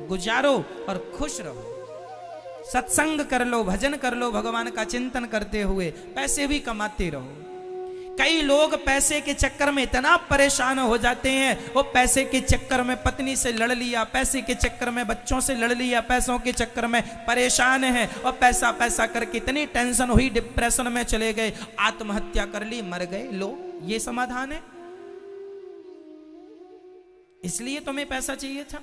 गुजारो और खुश रहो। सत्संग कर लो, भजन कर लो, भगवान का चिंतन करते हुए पैसे भी कमाते रहो। कई लोग पैसे के चक्कर में इतना परेशान हो जाते हैं, वो पैसे के चक्कर में पत्नी से लड़ लिया, पैसे के चक्कर में बच्चों से लड़ लिया, पैसों के चक्कर में परेशान है और पैसा पैसा करके इतनी टेंशन हुई, डिप्रेशन में चले गए, आत्महत्या कर ली, मर गए। लो, ये समाधान है? इसलिए तुम्हें पैसा चाहिए था?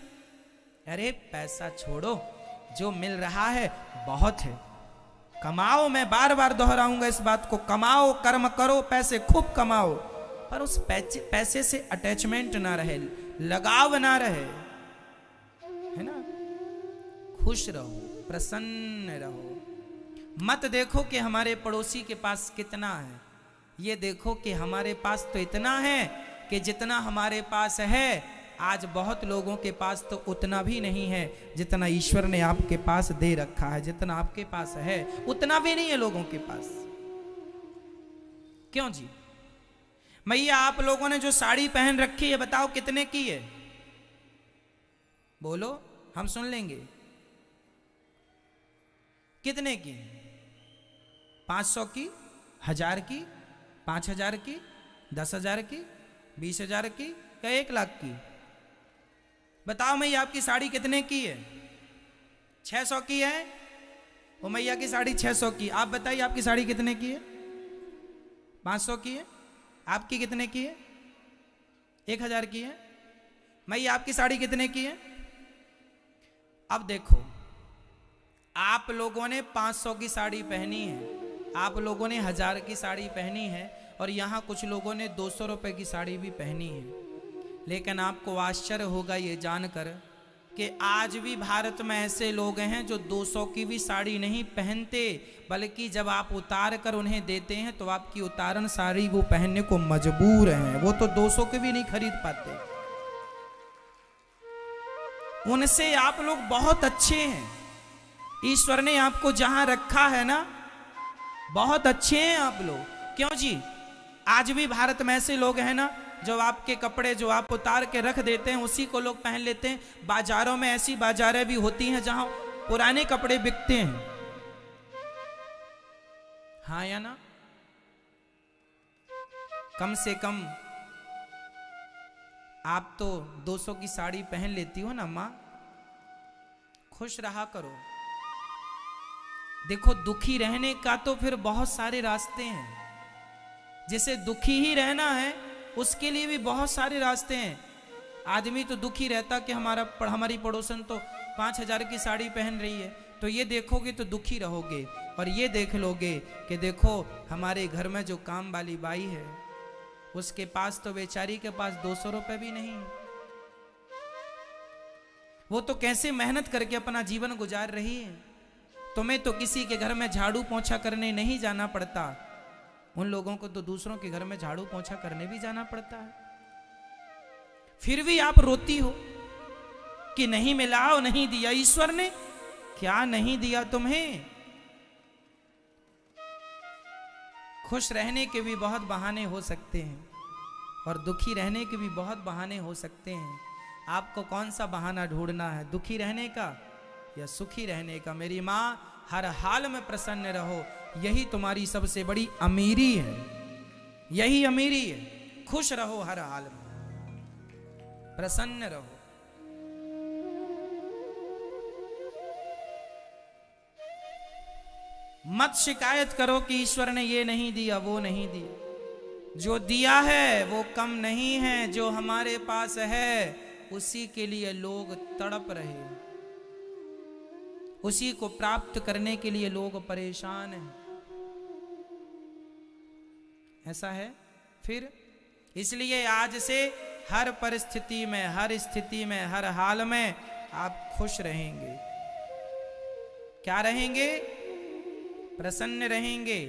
अरे पैसा छोड़ो, जो मिल रहा है बहुत है। कमाओ, मैं बार बार दोहराऊंगा इस बात को, कमाओ, कर्म करो, पैसे खूब कमाओ, पर उस पैसे से अटैचमेंट ना रहे, लगाव ना रहे, है ना? खुश रहो, प्रसन्न रहो। मत देखो कि हमारे पड़ोसी के पास कितना है, ये देखो कि हमारे पास तो इतना है कि जितना हमारे पास है, आज बहुत लोगों के पास तो उतना भी नहीं है जितना ईश्वर ने आपके पास दे रखा है। जितना आपके पास है उतना भी नहीं है लोगों के पास। क्यों जी? मैया, आप लोगों ने जो साड़ी पहन रखी है, बताओ कितने की है? बोलो, हम सुन लेंगे। कितने की? 500 की, 1000 की, 5000 की, 10,000 की, 20,000 की या 1 लाख की? बताओ मैया, आपकी साड़ी कितने की है? 600 की है? वो मैया की साड़ी 600 की। आप बताइए, आपकी साड़ी कितने की है? 500 की है? आपकी कितने की है? 1000 की है? मैया, आपकी साड़ी कितने की है? अब देखो, आप लोगों ने 500 की साड़ी पहनी है, आप लोगों ने 1000 की साड़ी पहनी है, और यहां कुछ लोगों ने 200 रुपए की साड़ी भी पहनी है। लेकिन आपको आश्चर्य होगा ये जानकर कि आज भी भारत में ऐसे लोग हैं जो 200 की भी साड़ी नहीं पहनते, बल्कि जब आप उतार कर उन्हें देते हैं तो आपकी उतारन साड़ी वो पहनने को मजबूर हैं। वो तो 200 की भी नहीं खरीद पाते। उनसे आप लोग बहुत अच्छे हैं। ईश्वर ने आपको जहां रखा है ना, बहुत अच्छे हैं आप लोग। क्यों जी? आज भी भारत में ऐसे लोग हैं ना, जो आपके कपड़े जो आप उतार के रख देते हैं उसी को लोग पहन लेते हैं। बाजारों में ऐसी बाजारें भी होती हैं जहां पुराने कपड़े बिकते हैं। हाँ या ना? कम से कम आप तो 200 की साड़ी पहन लेती हो ना मां। खुश रहा करो। देखो, दुखी रहने का तो फिर बहुत सारे रास्ते हैं। जिसे दुखी ही रहना है उसके लिए भी बहुत सारे रास्ते हैं। आदमी तो दुखी रहता कि हमारी पड़ोसन तो 5000 की साड़ी पहन रही है, तो ये देखोगे तो दुखी रहोगे। और ये देख लोगे कि देखो, हमारे घर में जो काम वाली बाई है उसके पास तो बेचारी के पास 200 रुपए भी नहीं। वो तो कैसे मेहनत करके अपना जीवन गुजार रही है। तुम्हें तो किसी के घर में झाड़ू पोंछा करने नहीं जाना पड़ता, उन लोगों को तो दूसरों के घर में झाड़ू पोंछा करने भी जाना पड़ता है। फिर भी आप रोती हो कि नहीं मिला और नहीं दिया। ईश्वर ने क्या नहीं दिया तुम्हें? खुश रहने के भी बहुत बहाने हो सकते हैं और दुखी रहने के भी बहुत बहाने हो सकते हैं। आपको कौन सा बहाना ढूंढना है, दुखी रहने का या सुखी रहने का? मेरी मां, हर हाल में प्रसन्न रहो, यही तुम्हारी सबसे बड़ी अमीरी है। यही अमीरी है। खुश रहो, हर हाल में प्रसन्न रहो। मत शिकायत करो कि ईश्वर ने ये नहीं दिया, वो नहीं दिया। जो दिया है वो कम नहीं है, जो हमारे पास है उसी के लिए लोग तड़प रहे, उसी को प्राप्त करने के लिए लोग परेशान हैं। ऐसा है। फिर इसलिए आज से हर परिस्थिति में, हर स्थिति में, हर हाल में आप खुश रहेंगे। क्या रहेंगे? प्रसन्न रहेंगे।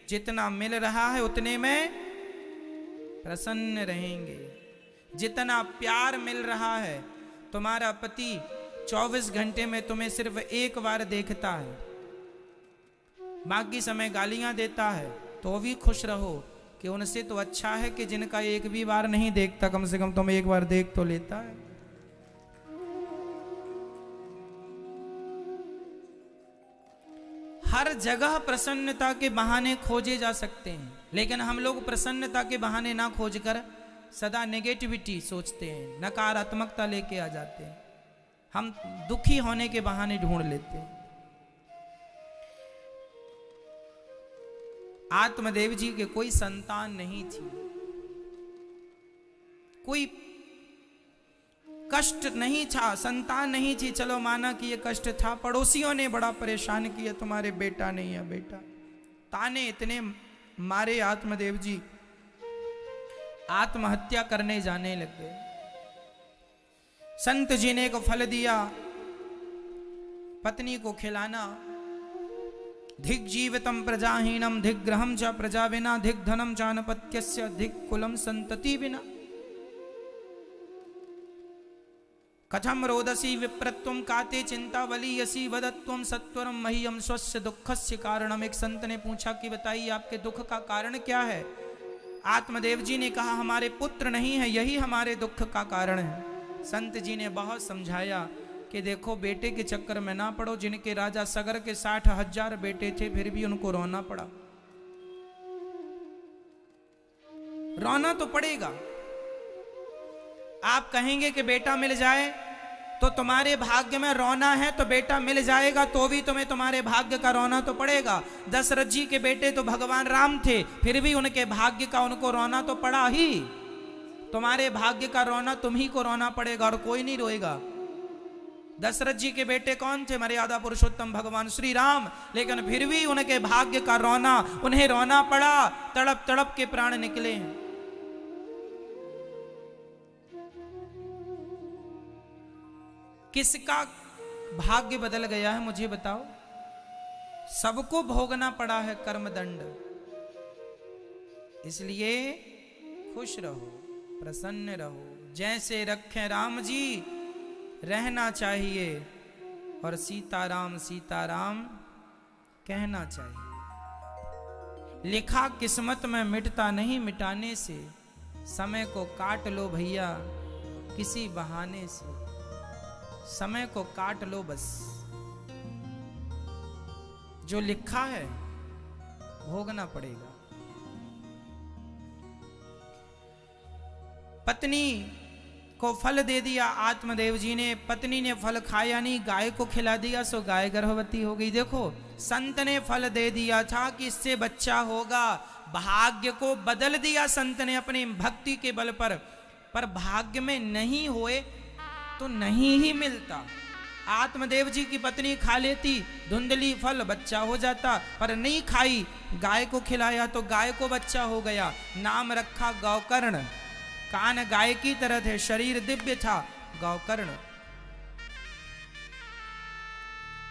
जितना मिल रहा है उतने में प्रसन्न रहेंगे। जितना प्यार मिल रहा है, तुम्हारा पति 24 घंटे में तुम्हें सिर्फ एक बार देखता है, बाकी समय गालियां देता है, तो भी खुश रहो कि उनसे तो अच्छा है कि जिनका एक भी बार नहीं देखता, कम से कम तुम्हें एक बार देख तो लेता है। हर जगह प्रसन्नता के बहाने खोजे जा सकते हैं, लेकिन हम लोग प्रसन्नता के बहाने ना खोजकर सदा नेगेटिविटी सोचते हैं, नकारात्मकता लेके आ जाते हैं, हम दुखी होने के बहाने ढूंढ लेते हैं। आत्मदेव जी के कोई संतान नहीं थी, कोई कष्ट नहीं था, संतान नहीं थी, चलो माना कि ये कष्ट था। पड़ोसियों ने बड़ा परेशान किया, तुम्हारे बेटा नहीं है बेटा, ताने इतने मारे, आत्मदेव जी आत्महत्या करने जाने लग गए। संत जी ने को फल दिया, पत्नी को खिलाना, धिक जीवितम प्रजाहीनम धिक ग्रहम च प्रजा विना धिक धनम चानपत्यस्य धिक कुलम संतति विना कथम रोदसी विप्रत्वम काते चिंतावलीयसी वदत्वम सत्वरम मह्यम स्वस्य दुखस्य कारणम। एक संत ने पूछा कि बताइए आपके दुख का कारण क्या है। आत्मदेव जी ने कहा हमारे पुत्र नहीं है, यही हमारे दुख का कारण है। संत जी ने बहुत समझाया कि देखो बेटे के चक्कर में ना पड़ो, जिनके राजा सगर के 60,000 बेटे थे फिर भी उनको रोना पड़ा। रोना तो पड़ेगा, आप कहेंगे कि बेटा मिल जाए तो तुम्हारे भाग्य में रोना है, तो बेटा मिल जाएगा तो भी तुम्हें तुम्हारे भाग्य का रोना तो पड़ेगा। दशरथ जी के बेटे तो भगवान राम थे, फिर भी उनके भाग्य का उनको रोना तो पड़ा ही। तुम्हारे भाग्य का रोना तुम ही को रोना पड़ेगा और कोई नहीं रोएगा। दशरथ जी के बेटे कौन थे? मर्यादा पुरुषोत्तम भगवान श्री राम, लेकिन फिर भी उनके भाग्य का रोना उन्हें रोना पड़ा, तड़प तड़प के प्राण निकले हैं। किसका भाग्य बदल गया है मुझे बताओ? सबको भोगना पड़ा है कर्मदंड। इसलिए खुश रहो, प्रसन्न रहो, जैसे रखें राम जी रहना चाहिए, और सीताराम सीताराम कहना चाहिए। लिखा किस्मत में मिटता नहीं मिटाने से, समय को काट लो भैया किसी बहाने से, समय को काट लो बस। जो लिखा है भोगना पड़ेगा। पत्नी को फल दे दिया आत्मदेव जी ने, पत्नी ने फल खाया नहीं, गाय को खिला दिया, सो गाय गर्भवती हो गई। देखो संत ने फल दे दिया था कि इससे बच्चा होगा, भाग्य को बदल दिया संत ने अपनी भक्ति के बल पर भाग्य में नहीं होए तो नहीं ही मिलता। आत्मदेव जी की पत्नी खा लेती धुंधली फल, बच्चा हो जाता, पर नहीं खाई, गाय को खिलाया तो गाय को बच्चा हो गया। नाम रखा गौकर्ण, कान गाय की तरह थे, शरीर दिव्य था, गौकर्ण।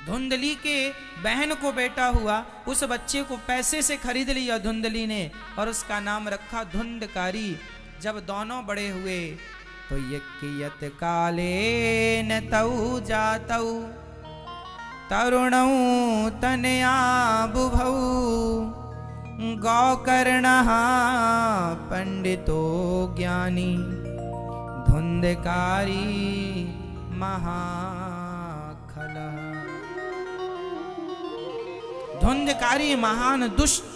धुंधली के बहन को बेटा हुआ, उस बच्चे को पैसे से खरीद लिया धुंधली ने और उसका नाम रखा धुंधकारी। जब दोनों बड़े हुए तो यत काले न तऊ जातऊ तरुणऊ तनया बुभऊ गौकर्णः पंडितो ज्ञानी धुंधकारी महाखलः। धुंधकारी महान दुष्ट,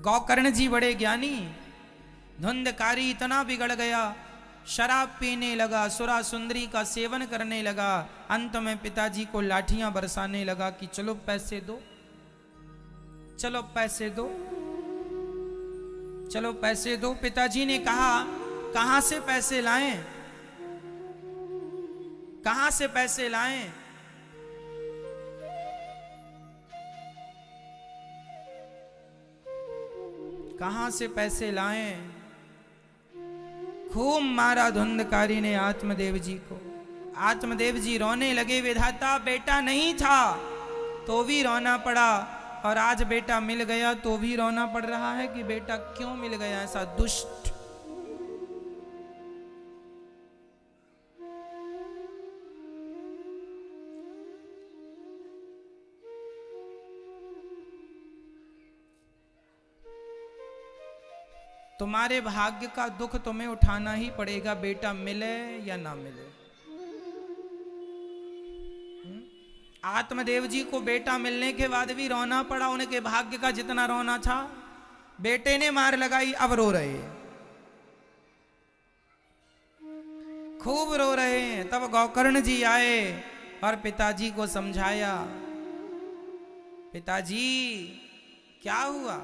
गौकर्ण जी बड़े ज्ञानी, धुंधकारी इतना बिगड़ गया, शराब पीने लगा, सुरा सुंदरी का सेवन करने लगा। अंत में पिताजी को लाठियां बरसाने लगा कि चलो पैसे दो, चलो पैसे दो, चलो पैसे दो। पिताजी ने कहा कहां से पैसे लाएं, कहां से पैसे लाएं? कहां से पैसे लाएं? खूब मारा धुंधकारी ने आत्मदेव जी को। आत्मदेव जी रोने लगे, विधाता बेटा नहीं था तो भी रोना पड़ा, और आज बेटा मिल गया तो भी रोना पड़ रहा है कि बेटा क्यों मिल गया ऐसा दुष्ट। तुम्हारे भाग्य का दुख तुम्हें उठाना ही पड़ेगा, बेटा मिले या ना मिले। आत्मदेव जी को बेटा मिलने के बाद भी रोना पड़ा, उनके भाग्य का जितना रोना था। बेटे ने मार लगाई, अब रो रहे हैं, खूब रो रहे हैं। तब गोकर्ण जी आए और पिताजी को समझाया, पिताजी क्या हुआ,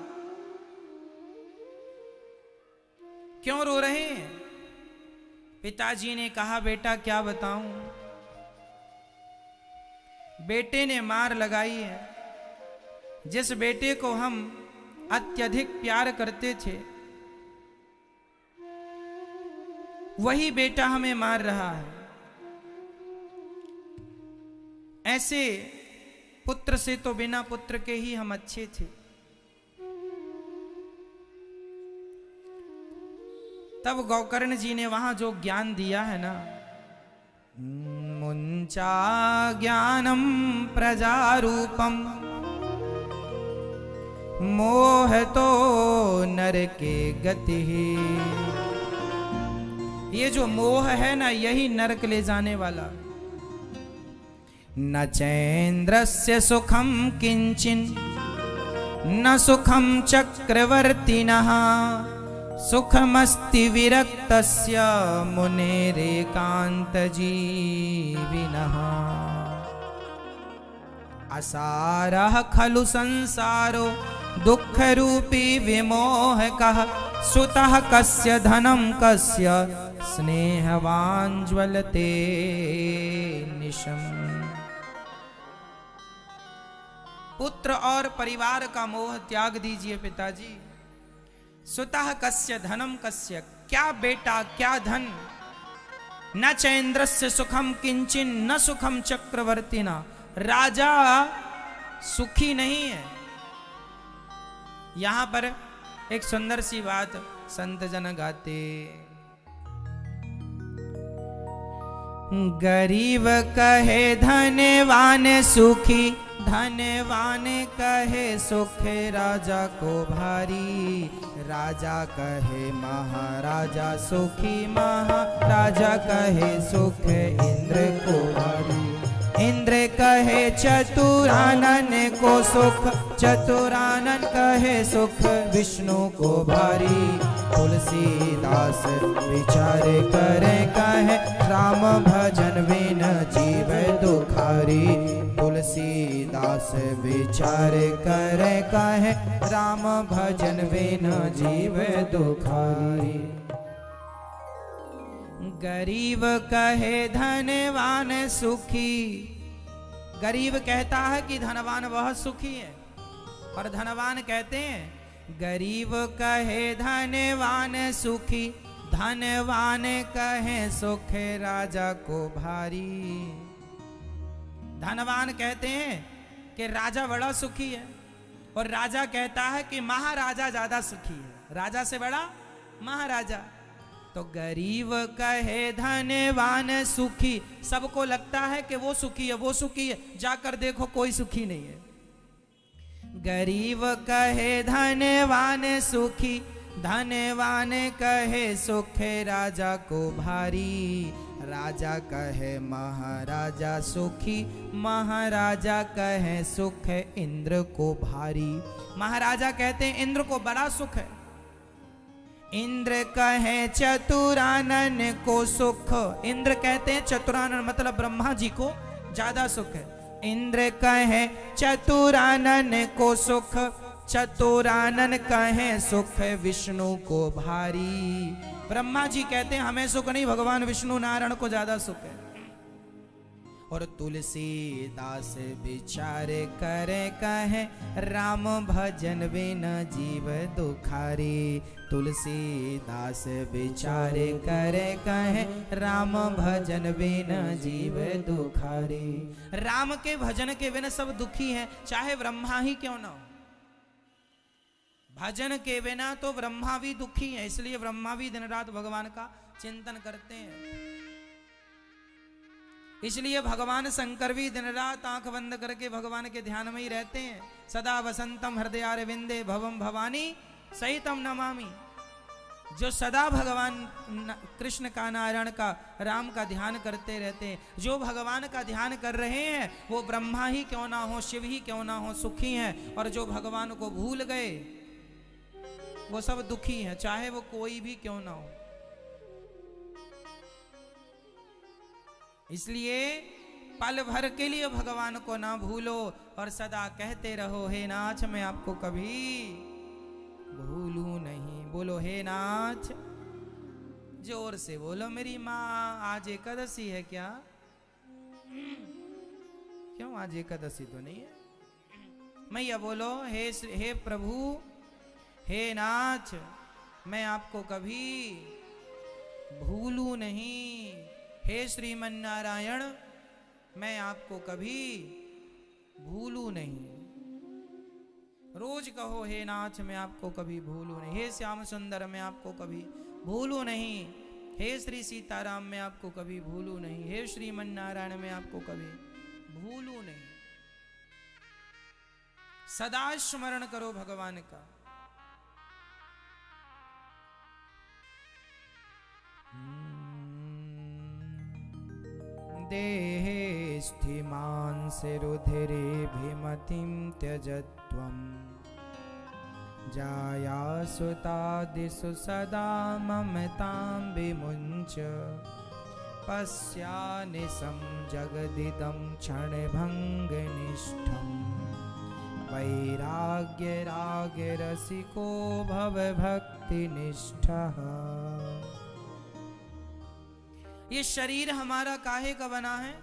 क्यों रो रहे हैं? पिताजी ने कहा, बेटा क्या बताऊं, बेटे ने मार लगाई है। जिस बेटे को हम अत्यधिक प्यार करते थे, वही बेटा हमें मार रहा है। ऐसे पुत्र से तो बिना पुत्र के ही हम अच्छे थे। तब गोकर्ण जी ने वहां जो ज्ञान दिया है ना, मुंचा ज्ञानम प्रजारूपम मोह तो नर के गति। ये जो मोह है ना, यही नरक ले जाने वाला। न चैन्द्रस्य सुखम किंचिन न सुखम चक्रवर्तिनः सुखमस्ति विरक्तस्य मुनेरेकांत जीविनः। असारः खलु संसारो दुःख रूपी विमोहकः सुतः कस्य धनं कस्य स्नेहवान् ज्वलते निशम्। पुत्र और परिवार का मोह त्याग दीजिए पिताजी। सुतः कस्य धनम कस्य, क्या बेटा क्या धन। न चैन्द्रस्य सुखम किंचिन न सुखम चक्रवर्तिना, राजा सुखी नहीं है। यहां पर एक सुंदर सी बात संत जन गाते, गरीब कहे धनवान सुखी, धनवान कहे सुख राजा को भारी। राजा कहे महाराजा सुखी, महाराजा कहे सुख इंद्र को भारी। इंद्र कहे चतुरानन को सुख, चतुरानन कहे सुख विष्णु को भारी। तुलसीदास विचार करे कहे राम भजन बिन जीव दुखारी। तुलसीदास विचार करे कहे राम भजन बिन जीव दुखारी। गरीब कहे धनवान सुखी, गरीब कहता है कि धनवान बहुत सुखी है, और धनवान कहते हैं गरीब कहे धनवान सुखी, धनवान कहे सुख राजा को भारी। धनवान कहते हैं कि राजा बड़ा सुखी है, और राजा कहता है कि महाराजा ज्यादा सुखी है, राजा से बड़ा महाराजा। तो गरीब कहे धनवान सुखी, सबको लगता है कि वो सुखी है, वो सुखी है, जाकर देखो कोई सुखी नहीं है। गरीब कहे धनवान सुखी, धनवान कहे सुख राजा को भारी। राजा कहे महाराजा सुखी, महाराजा कहे सुख इंद्र को भारी। महाराजा कहते हैं इंद्र को बड़ा सुख है। इंद्र कहे चतुरानन को सुख, इंद्र कहते हैं चतुरानन मतलब ब्रह्मा जी को ज्यादा सुख है। इंद्र कहे चतुरानन को सुख, चतुरानन कहे सुख विष्णु को भारी। ब्रह्मा जी कहते हैं हमें सुख नहीं, भगवान विष्णु नारायण को ज्यादा सुख है। और तुलसीदास विचार करे कहे राम भजन बिन जीव दुखारी। तुलसीदास विचार करे कहे राम भजन बिन जीव दुखारी। राम के भजन के बिना सब दुखी हैं, चाहे ब्रह्मा ही क्यों ना हो। भजन के बिना तो ब्रह्मा भी दुखी है, इसलिए ब्रह्मा भी दिन रात भगवान का चिंतन करते हैं। इसलिए भगवान शंकर भी दिन रात आंख बंद करके भगवान के ध्यान में ही रहते हैं। सदा वसंतम हृदयारविंदे भवम भवानी सहितम नमामि। जो सदा भगवान कृष्ण का, नारायण का, राम का ध्यान करते रहते हैं, जो भगवान का ध्यान कर रहे हैं, वो ब्रह्मा ही क्यों ना हो, शिव ही क्यों ना हो, सुखी हैं। और जो भगवान को भूल गए वो सब दुखी हैं, चाहे वो कोई भी क्यों ना हो। इसलिए पल भर के लिए भगवान को ना भूलो और सदा कहते रहो, हे नाथ मैं आपको कभी भूलू नहीं। बोलो हे नाथ, जोर से बोलो। मेरी माँ आज एकादशी है क्या? क्यों आज एकादशी तो नहीं है? मैया बोलो, हे प्रभु, हे नाथ मैं आपको कभी भूलू नहीं। हे श्रीमन नारायण मैं आपको कभी भूलू नहीं। रोज कहो, हे नाथ मैं आपको कभी भूलू नहीं। हे श्याम सुंदर मैं आपको कभी भूलू नहीं। हे श्री सीताराम मैं आपको कभी भूलू नहीं। हे श्रीमन नारायण मैं आपको कभी भूलू नहीं। सदा स्मरण करो भगवान का। देहे स्थिमांसि रुधिरेभिमतिं त्यजत्वम् जायासुतादिषु सदा ममतां विमुञ्च पश्यानिशं जगदिदं क्षणभङ्गनिष्ठं वैराग्यरागरसिको भवभक्तिनिष्ठः। ये शरीर हमारा काहे का बना है?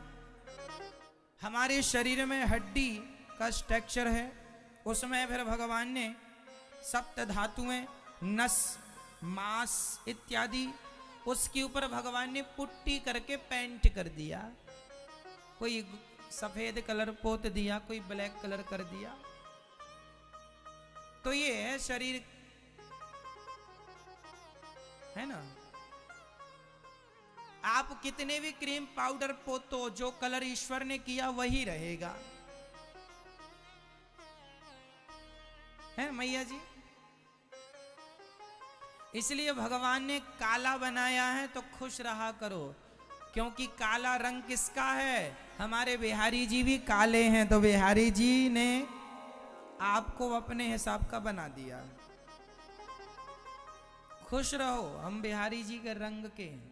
हमारे शरीर में हड्डी का स्ट्रक्चर है, उसमें फिर भगवान ने सप्त धातुएं, नस, मांस इत्यादि, उसके ऊपर भगवान ने पुट्टी करके पेंट कर दिया। कोई सफेद कलर पोत दिया, कोई ब्लैक कलर कर दिया। तो ये है शरीर, है ना। आप कितने भी क्रीम पाउडर पोतो, जो कलर ईश्वर ने किया वही रहेगा, है मैया जी। इसलिए भगवान ने काला बनाया है तो खुश रहा करो, क्योंकि काला रंग किसका है? हमारे बिहारी जी भी काले हैं, तो बिहारी जी ने आपको अपने हिसाब का बना दिया। खुश रहो, हम बिहारी जी के रंग के हैं।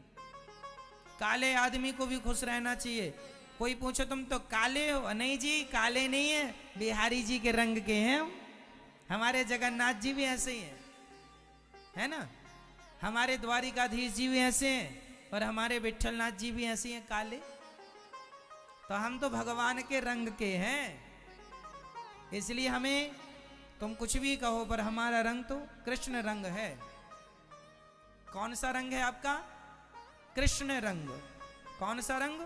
काले आदमी को भी खुश रहना चाहिए। कोई पूछो तुम तो काले हो, नहीं जी काले नहीं है, बिहारी जी के रंग के हैं। हमारे जगन्नाथ जी भी ऐसे ही हैं, है ना। हमारे द्वारिकाधीश जी भी ऐसे हैं और हमारे विठलनाथ जी भी ऐसे हैं काले। तो हम तो भगवान के रंग के हैं, इसलिए हमें तुम कुछ भी कहो पर हमारा रंग तो कृष्ण रंग है। कौन सा रंग है आपका? कृष्ण रंग। कौन सा रंग?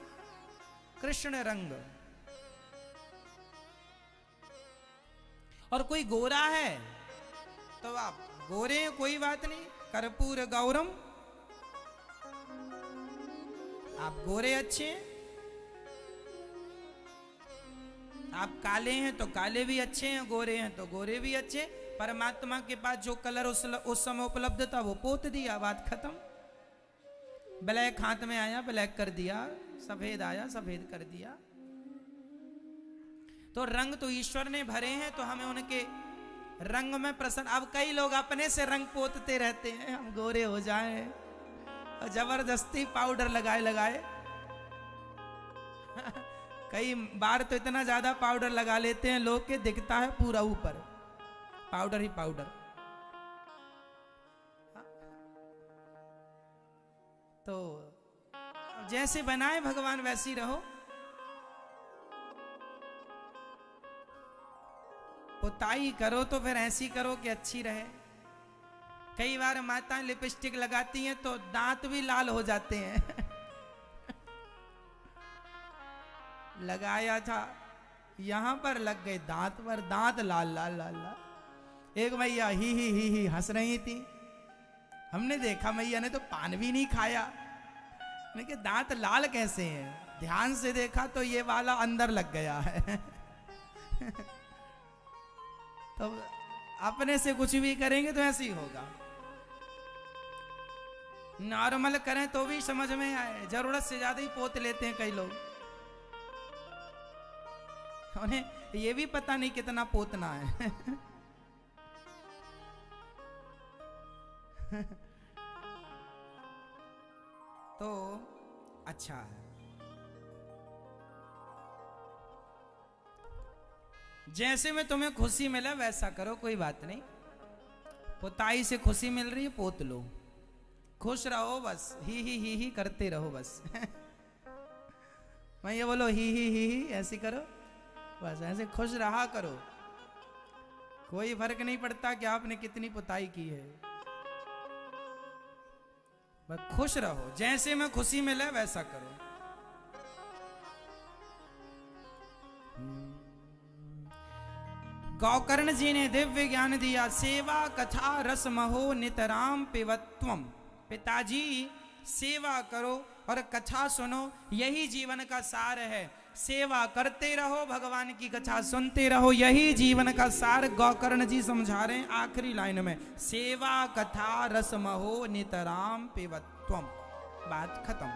कृष्ण रंग। और कोई गोरा है तो आप गोरे हैं, कोई बात नहीं, कर्पूर गौरम, आप गोरे अच्छे हैं। आप काले हैं तो काले भी अच्छे हैं, गोरे हैं तो गोरे भी अच्छे। परमात्मा के पास जो कलर उस समय उपलब्ध था वो पोत दिया, बात खत्म। ब्लैक हाथ में आया, ब्लैक कर दिया, सफेद आया, सफेद कर दिया। तो रंग तो ईश्वर ने भरे हैं, तो हमें उनके रंग में प्रसन्न। अब कई लोग अपने से रंग पोतते रहते हैं, हम गोरे हो जाएं, और जबरदस्ती पाउडर लगाए कई बार तो इतना ज्यादा पाउडर लगा लेते हैं लोग के दिखता है पूरा ऊपर पाउडर ही पाउडर। तो जैसे बनाए भगवान वैसी रहो। पुताई करो तो फिर ऐसी करो कि अच्छी रहे। कई बार माताएं लिपस्टिक लगाती हैं तो दांत भी लाल हो जाते हैं लगाया था, यहां पर लग गए दांत पर, दांत लाल लाल लाल लाल। एक मैया ही हंस रही थी, हमने देखा मैया ने तो पान भी नहीं खाया, लेकिन दांत लाल कैसे हैं? ध्यान से देखा तो ये वाला अंदर लग गया है तो अपने से कुछ भी करेंगे तो ऐसे ही होगा। नॉर्मल करें तो भी समझ में आए, जरूरत से ज्यादा ही पोत लेते हैं कई लोग। उन्हें ये भी पता नहीं कितना पोतना है। तो अच्छा है, जैसे में तुम्हें खुशी मिला वैसा करो, कोई बात नहीं। पुताई से खुशी मिल रही है, पोत लो, खुश रहो बस, ही करते रहो बस। मैं ये बोलो ही ऐसी करो बस, ऐसे खुश रहा करो, कोई फर्क नहीं पड़ता कि आपने कितनी पुताई की है, बस खुश रहो, जैसे में खुशी मिले वैसा करो। गौकर्ण जी ने दिव्य ज्ञान दिया, सेवा कथा रस महो नितराम पिबत्वम। पिताजी सेवा करो और कथा सुनो, यही जीवन का सार है। सेवा करते रहो, भगवान की कथा सुनते रहो, यही जीवन का सार गौकर्ण जी समझा रहे हैं आखिरी लाइन में। सेवा कथा रस महो नितराम पिबत्वम, बात खत्म।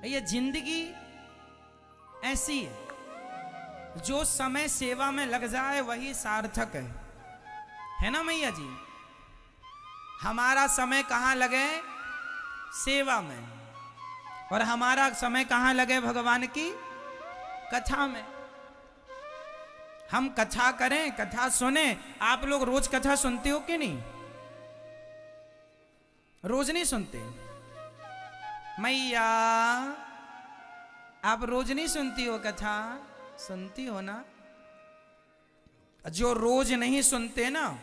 ये जिंदगी ऐसी है, जो समय सेवा में लग जाए वही सार्थक है ना मैया जी। हमारा समय कहाँ लगे? सेवा में, और हमारा समय कहाँ लगे? भगवान की कथा में। हम कथा करें, कथा सुने। आप लोग रोज कथा सुनते हो कि नहीं? रोज नहीं सुनते? मैया आप रोज नहीं सुनती हो कथा? सुनती हो ना? जो रोज नहीं सुनते ना,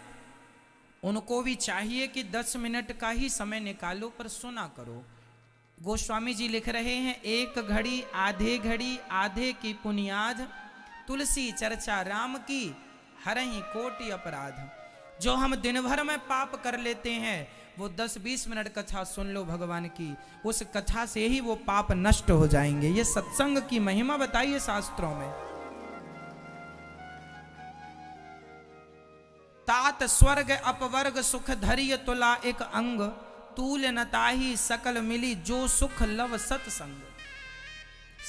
उनको भी चाहिए कि 10 मिनट का ही समय निकालो पर सुना करो। गोस्वामी जी लिख रहे हैं, एक घड़ी आधे की पुनियाद, तुलसी चर्चा राम की हरहि कोटि अपराध। जो हम दिन भर में पाप कर लेते हैं, वो 10-20 मिनट कथा सुन लो भगवान की, उस कथा से ही वो पाप नष्ट हो जाएंगे। ये सत्संग की महिमा बताइए शास्त्रों में। तात स्वर्ग अपवर्ग सुख धैर्य तुला एक अंग, तूल नताही सकल मिली जो सुख लव सत्संग।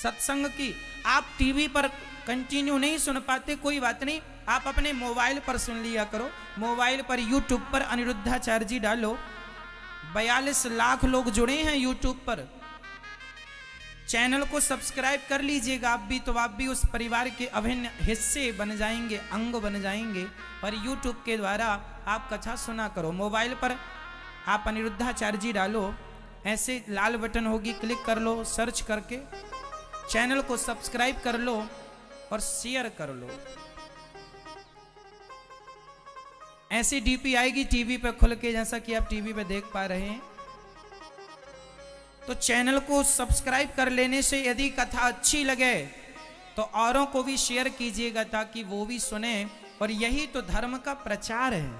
सत्संग की आप टीवी पर कंटिन्यू नहीं सुन पाते, कोई बात नहीं, आप अपने मोबाइल पर सुन लिया करो। मोबाइल पर यूट्यूब पर अनिरुद्धाचार्य जी डालो, 42 लाख लोग जुड़े हैं यूट्यूब पर। चैनल को सब्सक्राइब कर लीजिएगा आप भी, तो आप भी उस परिवार के अभिन्न हिस्से बन जाएंगे, अंग बन जाएंगे। और यूट्यूब के द्वारा आप कथा सुना करो। मोबाइल पर आप अनिरुद्धाचार्य जी डालो, ऐसे लाल बटन होगी, क्लिक कर लो, सर्च करके चैनल को सब्सक्राइब कर लो और शेयर कर लो। ऐसी डीपी आएगी टीवी पे खुल के, जैसा कि आप टीवी पे देख पा रहे हैं। तो चैनल को सब्सक्राइब कर लेने से यदि कथा अच्छी लगे तो औरों को भी शेयर कीजिएगा, ताकि वो भी सुने। और यही तो धर्म का प्रचार है।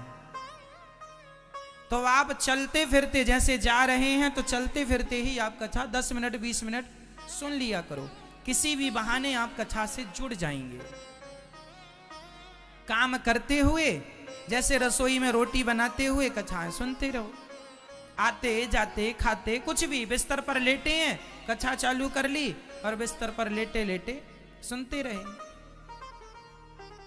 तो आप चलते फिरते जैसे जा रहे हैं, तो चलते फिरते ही आप कथा 10 मिनट 20 मिनट सुन लिया करो। किसी भी बहाने आप कथा से जुड़ जाएंगे। काम करते हुए, जैसे रसोई में रोटी बनाते हुए कथाएं सुनते रहो। आते जाते खाते कुछ भी, बिस्तर पर लेटे हैं, कथा चालू कर ली और बिस्तर पर लेटे लेटे सुनते रहे।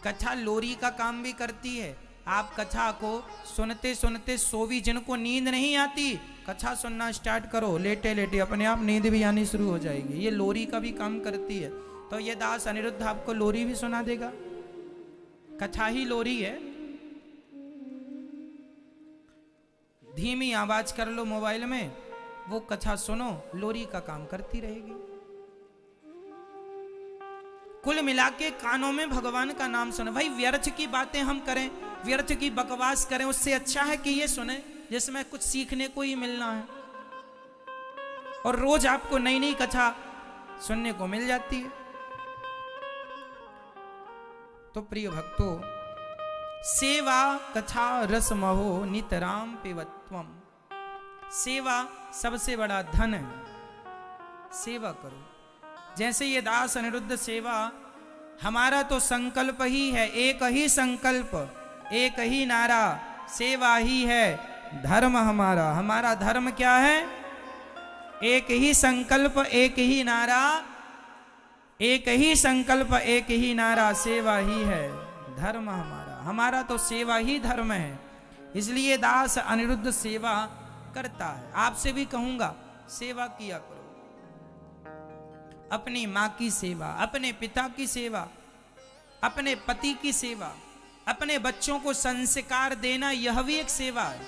कथा लोरी का काम भी करती है। आप कथा को सुनते सुनते सो भी, जिनको नींद नहीं आती, कथा सुनना स्टार्ट करो, लेटे लेटे अपने आप नींद भी आनी शुरू हो जाएगी। ये लोरी का भी काम करती है। तो ये दास अनिरुद्ध आपको लोरी भी सुना देगा। कथा ही लोरी है। धीमी आवाज कर लो मोबाइल में, वो कथा सुनो, लोरी का काम करती रहेगी। कुल मिला के कानों में भगवान का नाम सुनो। भाई व्यर्थ की बातें हम करें, व्यर्थ की बकवास करें, उससे अच्छा है कि ये सुने जिसमें कुछ सीखने को ही मिलना है। और रोज आपको नई नई कथा सुनने को मिल जाती है। तो प्रिय भक्तों, सेवा कथा रस महो नितराम पिबत्वम। सेवा सबसे बड़ा धन है। सेवा करो। जैसे ये दास अनिरुद्ध सेवा, हमारा तो संकल्प ही है, एक ही संकल्प, एक ही नारा, सेवा ही है धर्म हमारा। हमारा धर्म क्या है? एक ही संकल्प, एक ही नारा, एक ही संकल्प, एक ही नारा, सेवा ही है धर्म हमारा। हमारा तो सेवा ही धर्म है, इसलिए दास अनिरुद्ध सेवा करता है। आपसे भी कहूंगा सेवा किया करो, अपनी माँ की सेवा, अपने पिता की सेवा, अपने पति की सेवा, अपने बच्चों को संस्कार देना, यह भी एक सेवा है।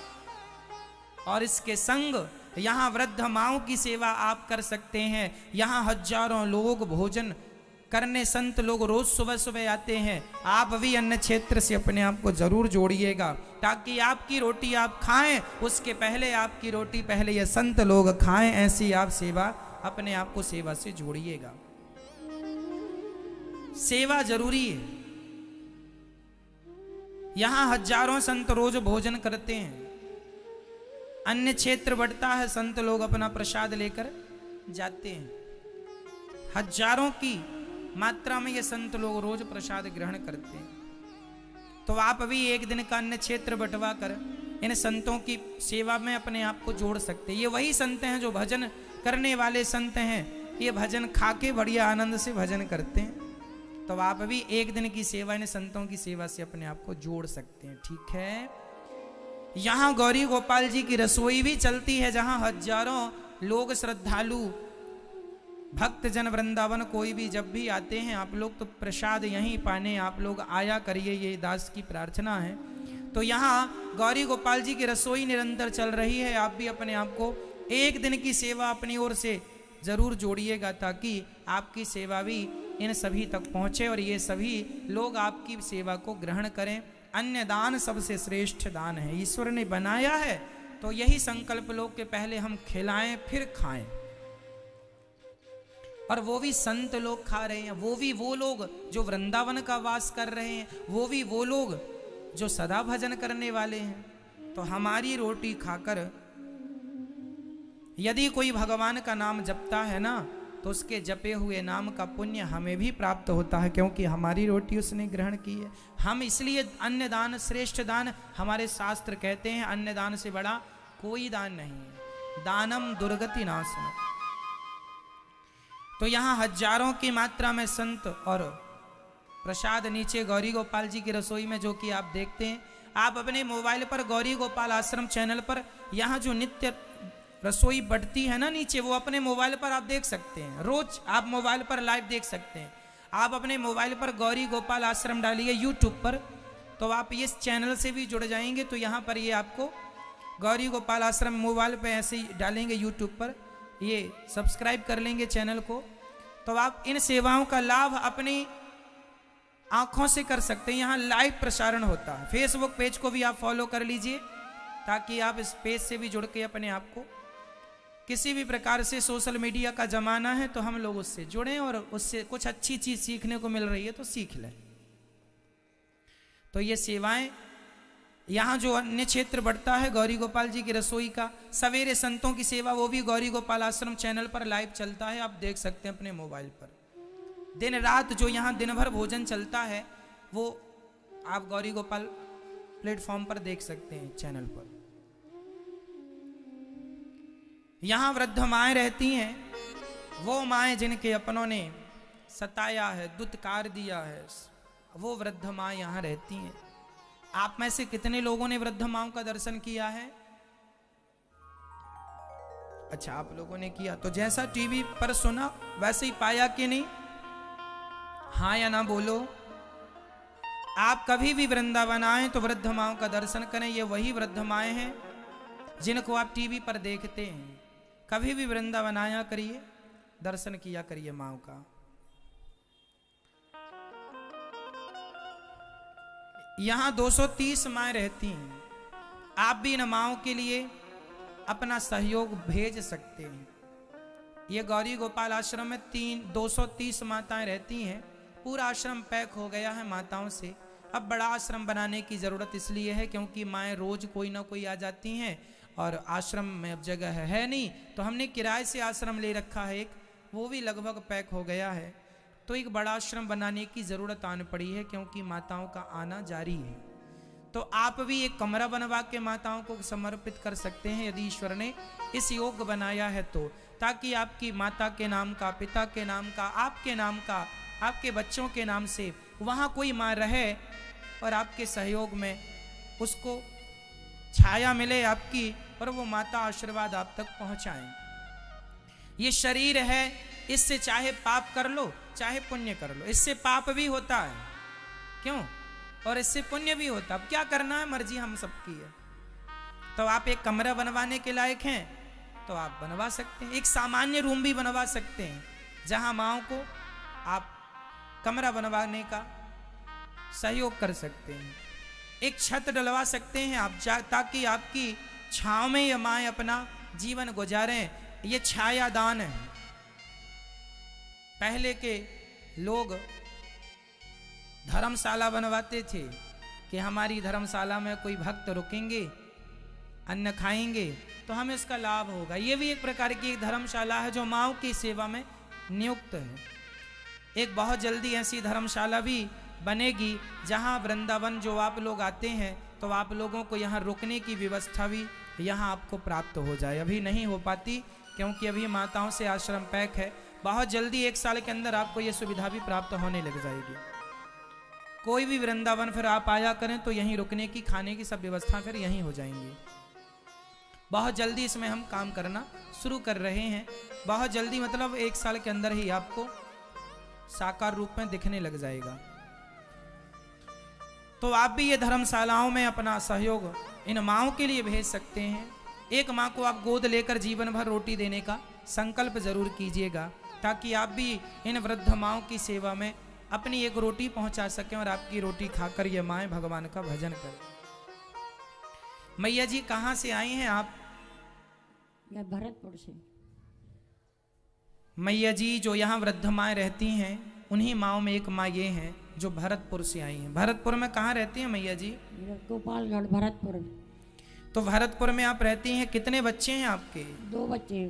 और इसके संग यहाँ वृद्ध माओं की सेवा आप कर सकते हैं। यहाँ हजारों लोग भोजन करने संत लोग रोज सुबह सुबह आते हैं। आप भी अन्य क्षेत्र से अपने आप को जरूर जोड़िएगा, ताकि आपकी रोटी आप खाएं, उसके पहले आपकी रोटी पहले ये संत लोग खाएं। ऐसी आप सेवा, अपने आप को सेवा से जोड़िएगा। सेवा जरूरी है। यहां हजारों संत रोज भोजन करते हैं। अन्य क्षेत्र बढ़ता है, संत लोग अपना प्रसाद लेकर जाते हैं। हजारों की मात्रा में ये संत लोग रोज प्रसाद ग्रहण करते हैं। तो आप भी एक दिन का अन्य क्षेत्र बंटवा कर इन संतों की सेवा में अपने आप को जोड़ सकते हैं। ये वही संत हैं जो भजन करने वाले संत हैं। ये भजन खा के बढ़िया आनंद से भजन करते हैं। तो आप भी एक दिन की सेवा इन संतों की सेवा से अपने आप को जोड़ सकते हैं। ठीक है। यहाँ गौरी गोपाल जी की रसोई भी चलती है, जहाँ हजारों लोग श्रद्धालु भक्त जन वृंदावन कोई भी जब भी आते हैं, आप लोग तो प्रसाद यहीं पाने आप लोग आया करिए, ये दास की प्रार्थना है। तो यहाँ गौरी गोपाल जी की रसोई निरंतर चल रही है। आप भी अपने आप को एक दिन की सेवा अपनी ओर से जरूर जोड़िएगा, ताकि आपकी सेवा भी इन सभी तक पहुँचे और ये सभी लोग आपकी सेवा को ग्रहण करें। अन्य दान सबसे श्रेष्ठ दान है। ईश्वर ने बनाया है तो यही संकल्प लो कि पहले हम खिलाएं फिर खाएं। और वो भी संत लोग खा रहे हैं, वो भी वो लोग जो वृंदावन का वास कर रहे हैं, वो भी वो लोग जो सदा भजन करने वाले हैं। तो हमारी रोटी खाकर यदि कोई भगवान का नाम जपता है ना, तो उसके जपे हुए नाम का पुण्य हमें भी प्राप्त होता है, क्योंकि हमारी रोटी उसने ग्रहण की है। हम इसलिए अन्य दान श्रेष्ठ दान, हमारे शास्त्र कहते हैं अन्य दान से बड़ा कोई दान नहीं है। दानम दुर्गति नाशनम। तो यहाँ हजारों की मात्रा में संत और प्रसाद नीचे गौरी गोपाल जी की रसोई में, जो कि आप देखते हैं। आप अपने मोबाइल पर गौरी गोपाल आश्रम चैनल पर यहाँ जो नित्य रसोई बढ़ती है ना नीचे, वो अपने मोबाइल पर आप देख सकते हैं। रोज आप मोबाइल पर लाइव देख सकते हैं। आप अपने मोबाइल पर गौरी गोपाल आश्रम डालिए यूट्यूब पर, तो आप इस चैनल से भी जुड़ जाएंगे। तो यहाँ पर ये आपको गौरी गोपाल आश्रम मोबाइल पे ऐसे ही डालेंगे यूट्यूब पर, ये सब्सक्राइब कर लेंगे चैनल को, तो आप इन सेवाओं का लाभ अपनी आंखों से कर सकते हैं। यहाँ लाइव प्रसारण होता है। फेसबुक पेज को भी आप फॉलो कर लीजिए, ताकि आप इस पेज से भी जुड़ के अपने आप को किसी भी प्रकार से, सोशल मीडिया का जमाना है तो हम लोग उससे जुड़ें और उससे कुछ अच्छी चीज सीखने को मिल रही है तो सीख लें। तो ये सेवाएं, यहाँ जो अन्य क्षेत्र बढ़ता है गौरी गोपाल जी की रसोई का, सवेरे संतों की सेवा, वो भी गौरी गोपाल आश्रम चैनल पर लाइव चलता है। आप देख सकते हैं अपने मोबाइल पर। दिन रात जो यहाँ दिन भर भोजन चलता है, वो आप गौरी गोपाल प्लेटफॉर्म पर देख सकते हैं चैनल पर। यहाँ वृद्ध माएँ रहती हैं, वो माएँ जिनके अपनों ने सताया है, दुत्कार दिया है, वो वृद्ध माँ यहाँ रहती हैं। आप में से कितने लोगों ने वृद्ध माओं का दर्शन किया है? अच्छा, आप लोगों ने किया। तो जैसा टीवी पर सुना वैसे ही पाया कि नहीं? हाँ या ना बोलो। आप कभी भी वृंदावन आए तो वृद्ध माओं का दर्शन करें। ये वही वृद्ध माएँ हैं जिनको आप टीवी पर देखते हैं। कभी भी वृंदावन आया करिए, दर्शन किया करिए माओं का। यहाँ 230 माएँ रहती हैं। आप भी इन माओं के लिए अपना सहयोग भेज सकते हैं। ये गौरी गोपाल आश्रम में 230 माताएं रहती हैं। पूरा आश्रम पैक हो गया है माताओं से। अब बड़ा आश्रम बनाने की ज़रूरत इसलिए है क्योंकि माएँ रोज कोई ना कोई आ जाती हैं और आश्रम में अब जगह है नहीं, तो हमने किराए से आश्रम ले रखा है एक, वो भी लगभग पैक हो गया है। तो एक बड़ा आश्रम बनाने की ज़रूरत आन पड़ी है क्योंकि माताओं का आना जारी है। तो आप भी एक कमरा बनवा के माताओं को समर्पित कर सकते हैं यदि ईश्वर ने इस योग बनाया है तो, ताकि आपकी माता के नाम का, पिता के नाम का, आपके नाम का, आपके बच्चों के नाम से वहाँ कोई माँ रहे और आपके सहयोग में उसको छाया मिले आपकी, और वो माता आशीर्वाद आप तक पहुँचाएं। ये शरीर है, इससे चाहे पाप कर लो चाहे पुण्य कर लो, इससे पाप भी होता है, क्यों, और इससे पुण्य भी होता। अब क्या करना है, मर्जी हम सबकी है। तो आप एक कमरा बनवाने के लायक हैं तो आप बनवा सकते हैं। एक सामान्य रूम भी बनवा सकते हैं जहां माओ को आप कमरा बनवाने का सहयोग कर सकते हैं। एक छत डलवा सकते हैं आप, ताकि आपकी छांव में ये माएँ अपना जीवन गुजारें। ये छाया दान है। पहले के लोग धर्मशाला बनवाते थे कि हमारी धर्मशाला में कोई भक्त रुकेंगे, अन्न खाएंगे तो हमें इसका लाभ होगा। ये भी एक प्रकार की एक धर्मशाला है जो माँओं की सेवा में नियुक्त है। एक बहुत जल्दी ऐसी धर्मशाला भी बनेगी जहाँ वृंदावन जो आप लोग आते हैं तो आप लोगों को यहाँ रुकने की व्यवस्था भी यहाँ आपको प्राप्त हो जाए। अभी नहीं हो पाती क्योंकि अभी माताओं से आश्रम पैक है। बहुत जल्दी 1 साल के अंदर आपको ये सुविधा भी प्राप्त होने लग जाएगी। कोई भी वृंदावन फिर आप आया करें तो यहीं रुकने की, खाने की सब व्यवस्था फिर यहीं हो जाएंगी। बहुत जल्दी इसमें हम काम करना शुरू कर रहे हैं। बहुत जल्दी मतलब 1 साल के अंदर ही आपको साकार रूप में दिखने लग जाएगा। तो आप भी ये धर्मशालाओं में अपना सहयोग इन माँओं के लिए भेज सकते हैं। एक माँ को आप गोद लेकर जीवन भर रोटी देने का संकल्प जरूर कीजिएगा, ताकि आप भी इन वृद्ध माँओं की सेवा में अपनी एक रोटी पहुंचा सकें और आपकी रोटी खाकर ये माएँ भगवान का भजन करें। मैया जी कहाँ से आई हैं आप? मैं भरतपुर से। मैया जी जो यहाँ वृद्ध माएँ रहती हैं उन्हीं माँओं में एक माँ ये हैं जो भरतपुर से आई हैं। भरतपुर में कहाँ रहती हैं मैया जी? गोपालगढ़, भरतपुर। तो भरतपुर में आप रहती हैं। कितने बच्चे हैं आपके? 2 बच्चे।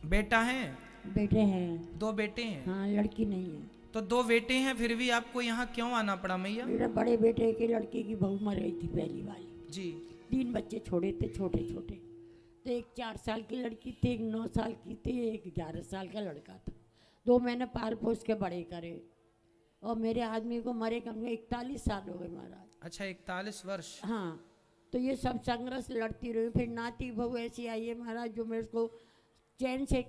बेटा है? बेटे हैं। 2 बेटे हैं? हाँ, लड़की नहीं है। तो 2 बेटे हैं, फिर भी आपको यहाँ क्यों आना पड़ा मैया? मेरे बड़े बेटे की लड़के की बहू मर गई थी पहली वाली जी। 3 बच्चे छोड़े थे, छोटे छोटे। तो एक 4 साल की लड़की थी, एक 9 साल की थी, एक 11 साल का लड़का था। 2 मैंने पाल पोस के बड़े करे, और मेरे आदमी को मरे कम से 41 साल हो गए महाराज। अच्छा, 41 वर्ष। हाँ, तो ये सब संघर्ष लड़ती रही। फिर नाती बहू ऐसी आई है महाराज जो मेरे को चैन से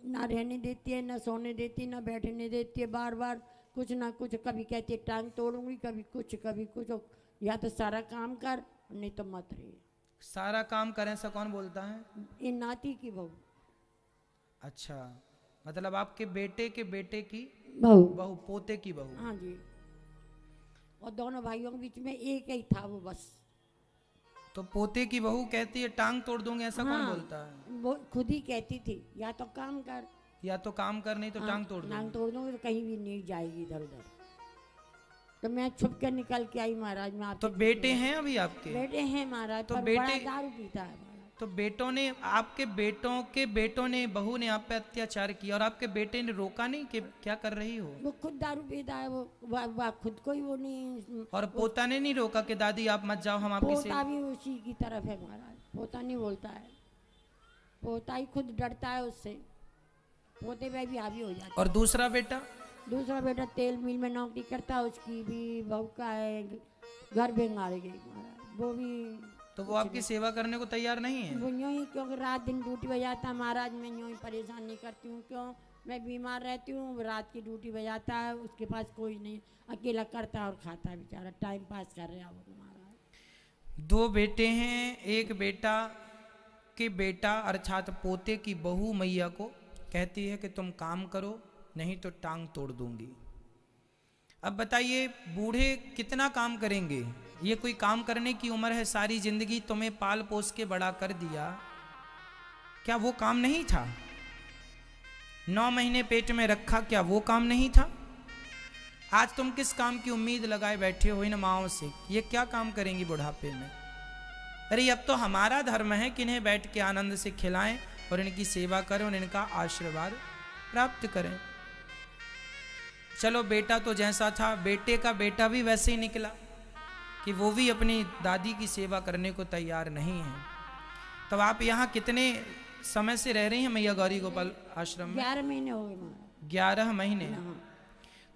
ना रहने देती है, ना सोने देती, ना बैठने देती है। बार बार कुछ ना कुछ, कभी कहती है टांग तोड़ूंगी, कभी कुछ कभी कुछ। या तो सारा काम कर, नहीं तो मत रही। सारा काम करें से कौन बोलता है? ये नाती की बहू। अच्छा, मतलब आपके बेटे के बेटे की बहू, पोते की बहू। हाँ जी। और दोनों भाइयों के बीच में एक ही था वो बस। तो पोते की बहू कहती है टांग तोड़ दूंगे, ऐसा हाँ, कौन बोलता है? वो खुद ही कहती थी, या तो काम कर, या तो काम कर, नहीं तो हाँ, टांग तोड़ दूंगी। टांग तोड़ दूंगी तो कहीं भी नहीं जाएगी इधर उधर। तो मैं छुप कर निकल के आई महाराज। मैं तो बेटे हैं अभी आपके? बेटे हैं महाराज, तो पर बेटे बड़ा दारू पीता है महाराज। तो बेटों ने, आपके बेटों के बेटों ने, बहू ने आप पे अत्याचार किया और आपके बेटे ने रोका नहीं कि क्या कर रही हो? वो खुद दारू पीता है, वो खुद को ही वो नहीं। और पोता ने नहीं रोका कि दादी आप मत जाओ, हम आपकी पोता भी उसी की तरफ है महाराज। पोता नहीं बोलता है, पोता ही खुद डरता है उससे। पोते पे भी हावी हो जाता है। और दूसरा बेटा? दूसरा बेटा तेल मिल में नौकरी करता है, उसकी भी बहू का है, घर बेंगाड़ गई महाराज। वो भी, तो वो आपकी सेवा करने को तैयार नहीं है? वो यूँ ही, क्योंकि रात दिन ड्यूटी बजाता है महाराज। मैं यूँ ही परेशान नहीं करती हूँ, क्यों, मैं बीमार रहती हूँ, रात की ड्यूटी बजाता है, उसके पास कोई नहीं, अकेला करता है और खाता है बेचारा, टाइम पास कर रहा है वो महाराज। 2 बेटे हैं, एक बेटा के बेटा अर्थात पोते की बहू मैया को कहती है कि तुम काम करो, नहीं तो टांग तोड़ दूंगी। अब बताइए बूढ़े कितना काम करेंगे? ये कोई काम करने की उम्र है? सारी जिंदगी तुम्हें पाल पोस के बड़ा कर दिया, क्या वो काम नहीं था? 9 महीने पेट में रखा, क्या वो काम नहीं था? आज तुम किस काम की उम्मीद लगाए बैठे हो इन माओं से? ये क्या काम करेंगी बुढ़ापे में? अरे अब तो हमारा धर्म है कि इन्हें बैठ के आनंद से खिलाएं और इनकी सेवा करें और इनका आशीर्वाद प्राप्त करें। चलो बेटा तो जैसा था, बेटे का बेटा भी वैसे ही निकला कि वो भी अपनी दादी की सेवा करने को तैयार नहीं है। तब आप यहाँ कितने समय से रह रही हैं मैया गौरी गोपाल आश्रम में? 11 महीने हो गए महाराज। 11 महीने। हाँ।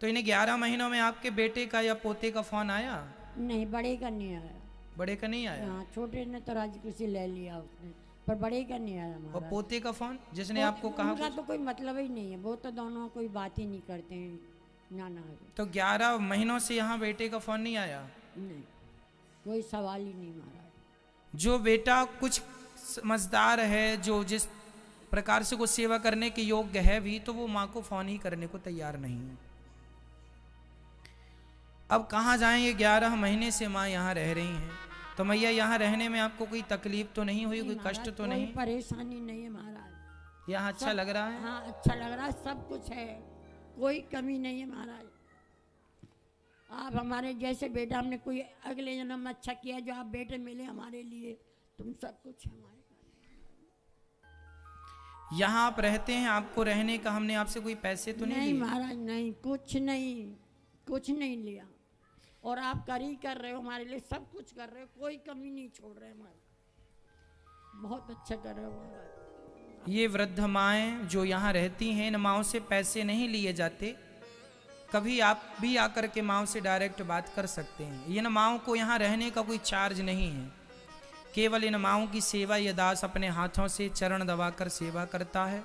तो इन्हें 11 महीनों में आपके बेटे का या पोते का फोन आया? नहीं, बड़े का नहीं आया। बड़े का नहीं आया? हाँ, छोटे ने तो राजी खुशी ले लिया उसने, पर बड़े का नहीं आया और महाराज। पोते का फोन जिसने आपको कहा उनका कुछ? तो कोई मतलब ही नहीं है, वो तो दोनों कोई बात ही नहीं करते हैं। ना ना, तो 11 महीनों से यहाँ बेटे का फोन नहीं आया? नहीं, कोई सवाल ही नहीं महाराज। जो बेटा कुछ समझदार है, जो जिस प्रकार से को सेवा करने के योग्य है भी, तो वो माँ को फोन ही करने को तैयार नहीं है। अब कहाँ जाएं? ये 11 महीने से माँ यहाँ रह रही हैं, तो मैया यहाँ रहने में आपको कोई तकलीफ तो नहीं हुई, कोई कष्ट तो नहीं? कोई परेशानी नहीं है महाराज। यहाँ अच्छा लग रहा है? हाँ, अच्छा लग रहा है, सब कुछ है, कोई कमी नहीं है महाराज। आप हमारे जैसे बेटा, हमने कोई अगले जन्म में अच्छा किया जो आप बेटे मिले हमारे लिए, तुम सब कुछ हमारे। यहाँ आप रहते हैं, आपको रहने का हमने आपसे कोई पैसे तो नहीं लिए? महाराज नहीं, कुछ नहीं लिया। और आप कर रहे हो हमारे लिए, सब कुछ कर रहे हो, कोई कमी नहीं छोड़ रहे हमारे। बहुत अच्छा कर रहे हो महाराज। ये वृद्ध माएँ जो यहाँ रहती हैं, इन माँओं से पैसे नहीं लिए जाते। कभी आप भी आकर के माँओं से डायरेक्ट बात कर सकते हैं। इन माँओं को यहाँ रहने का कोई चार्ज नहीं है। केवल इन माँओं की सेवा ये दास अपने हाथों से चरण दबाकर सेवा करता है।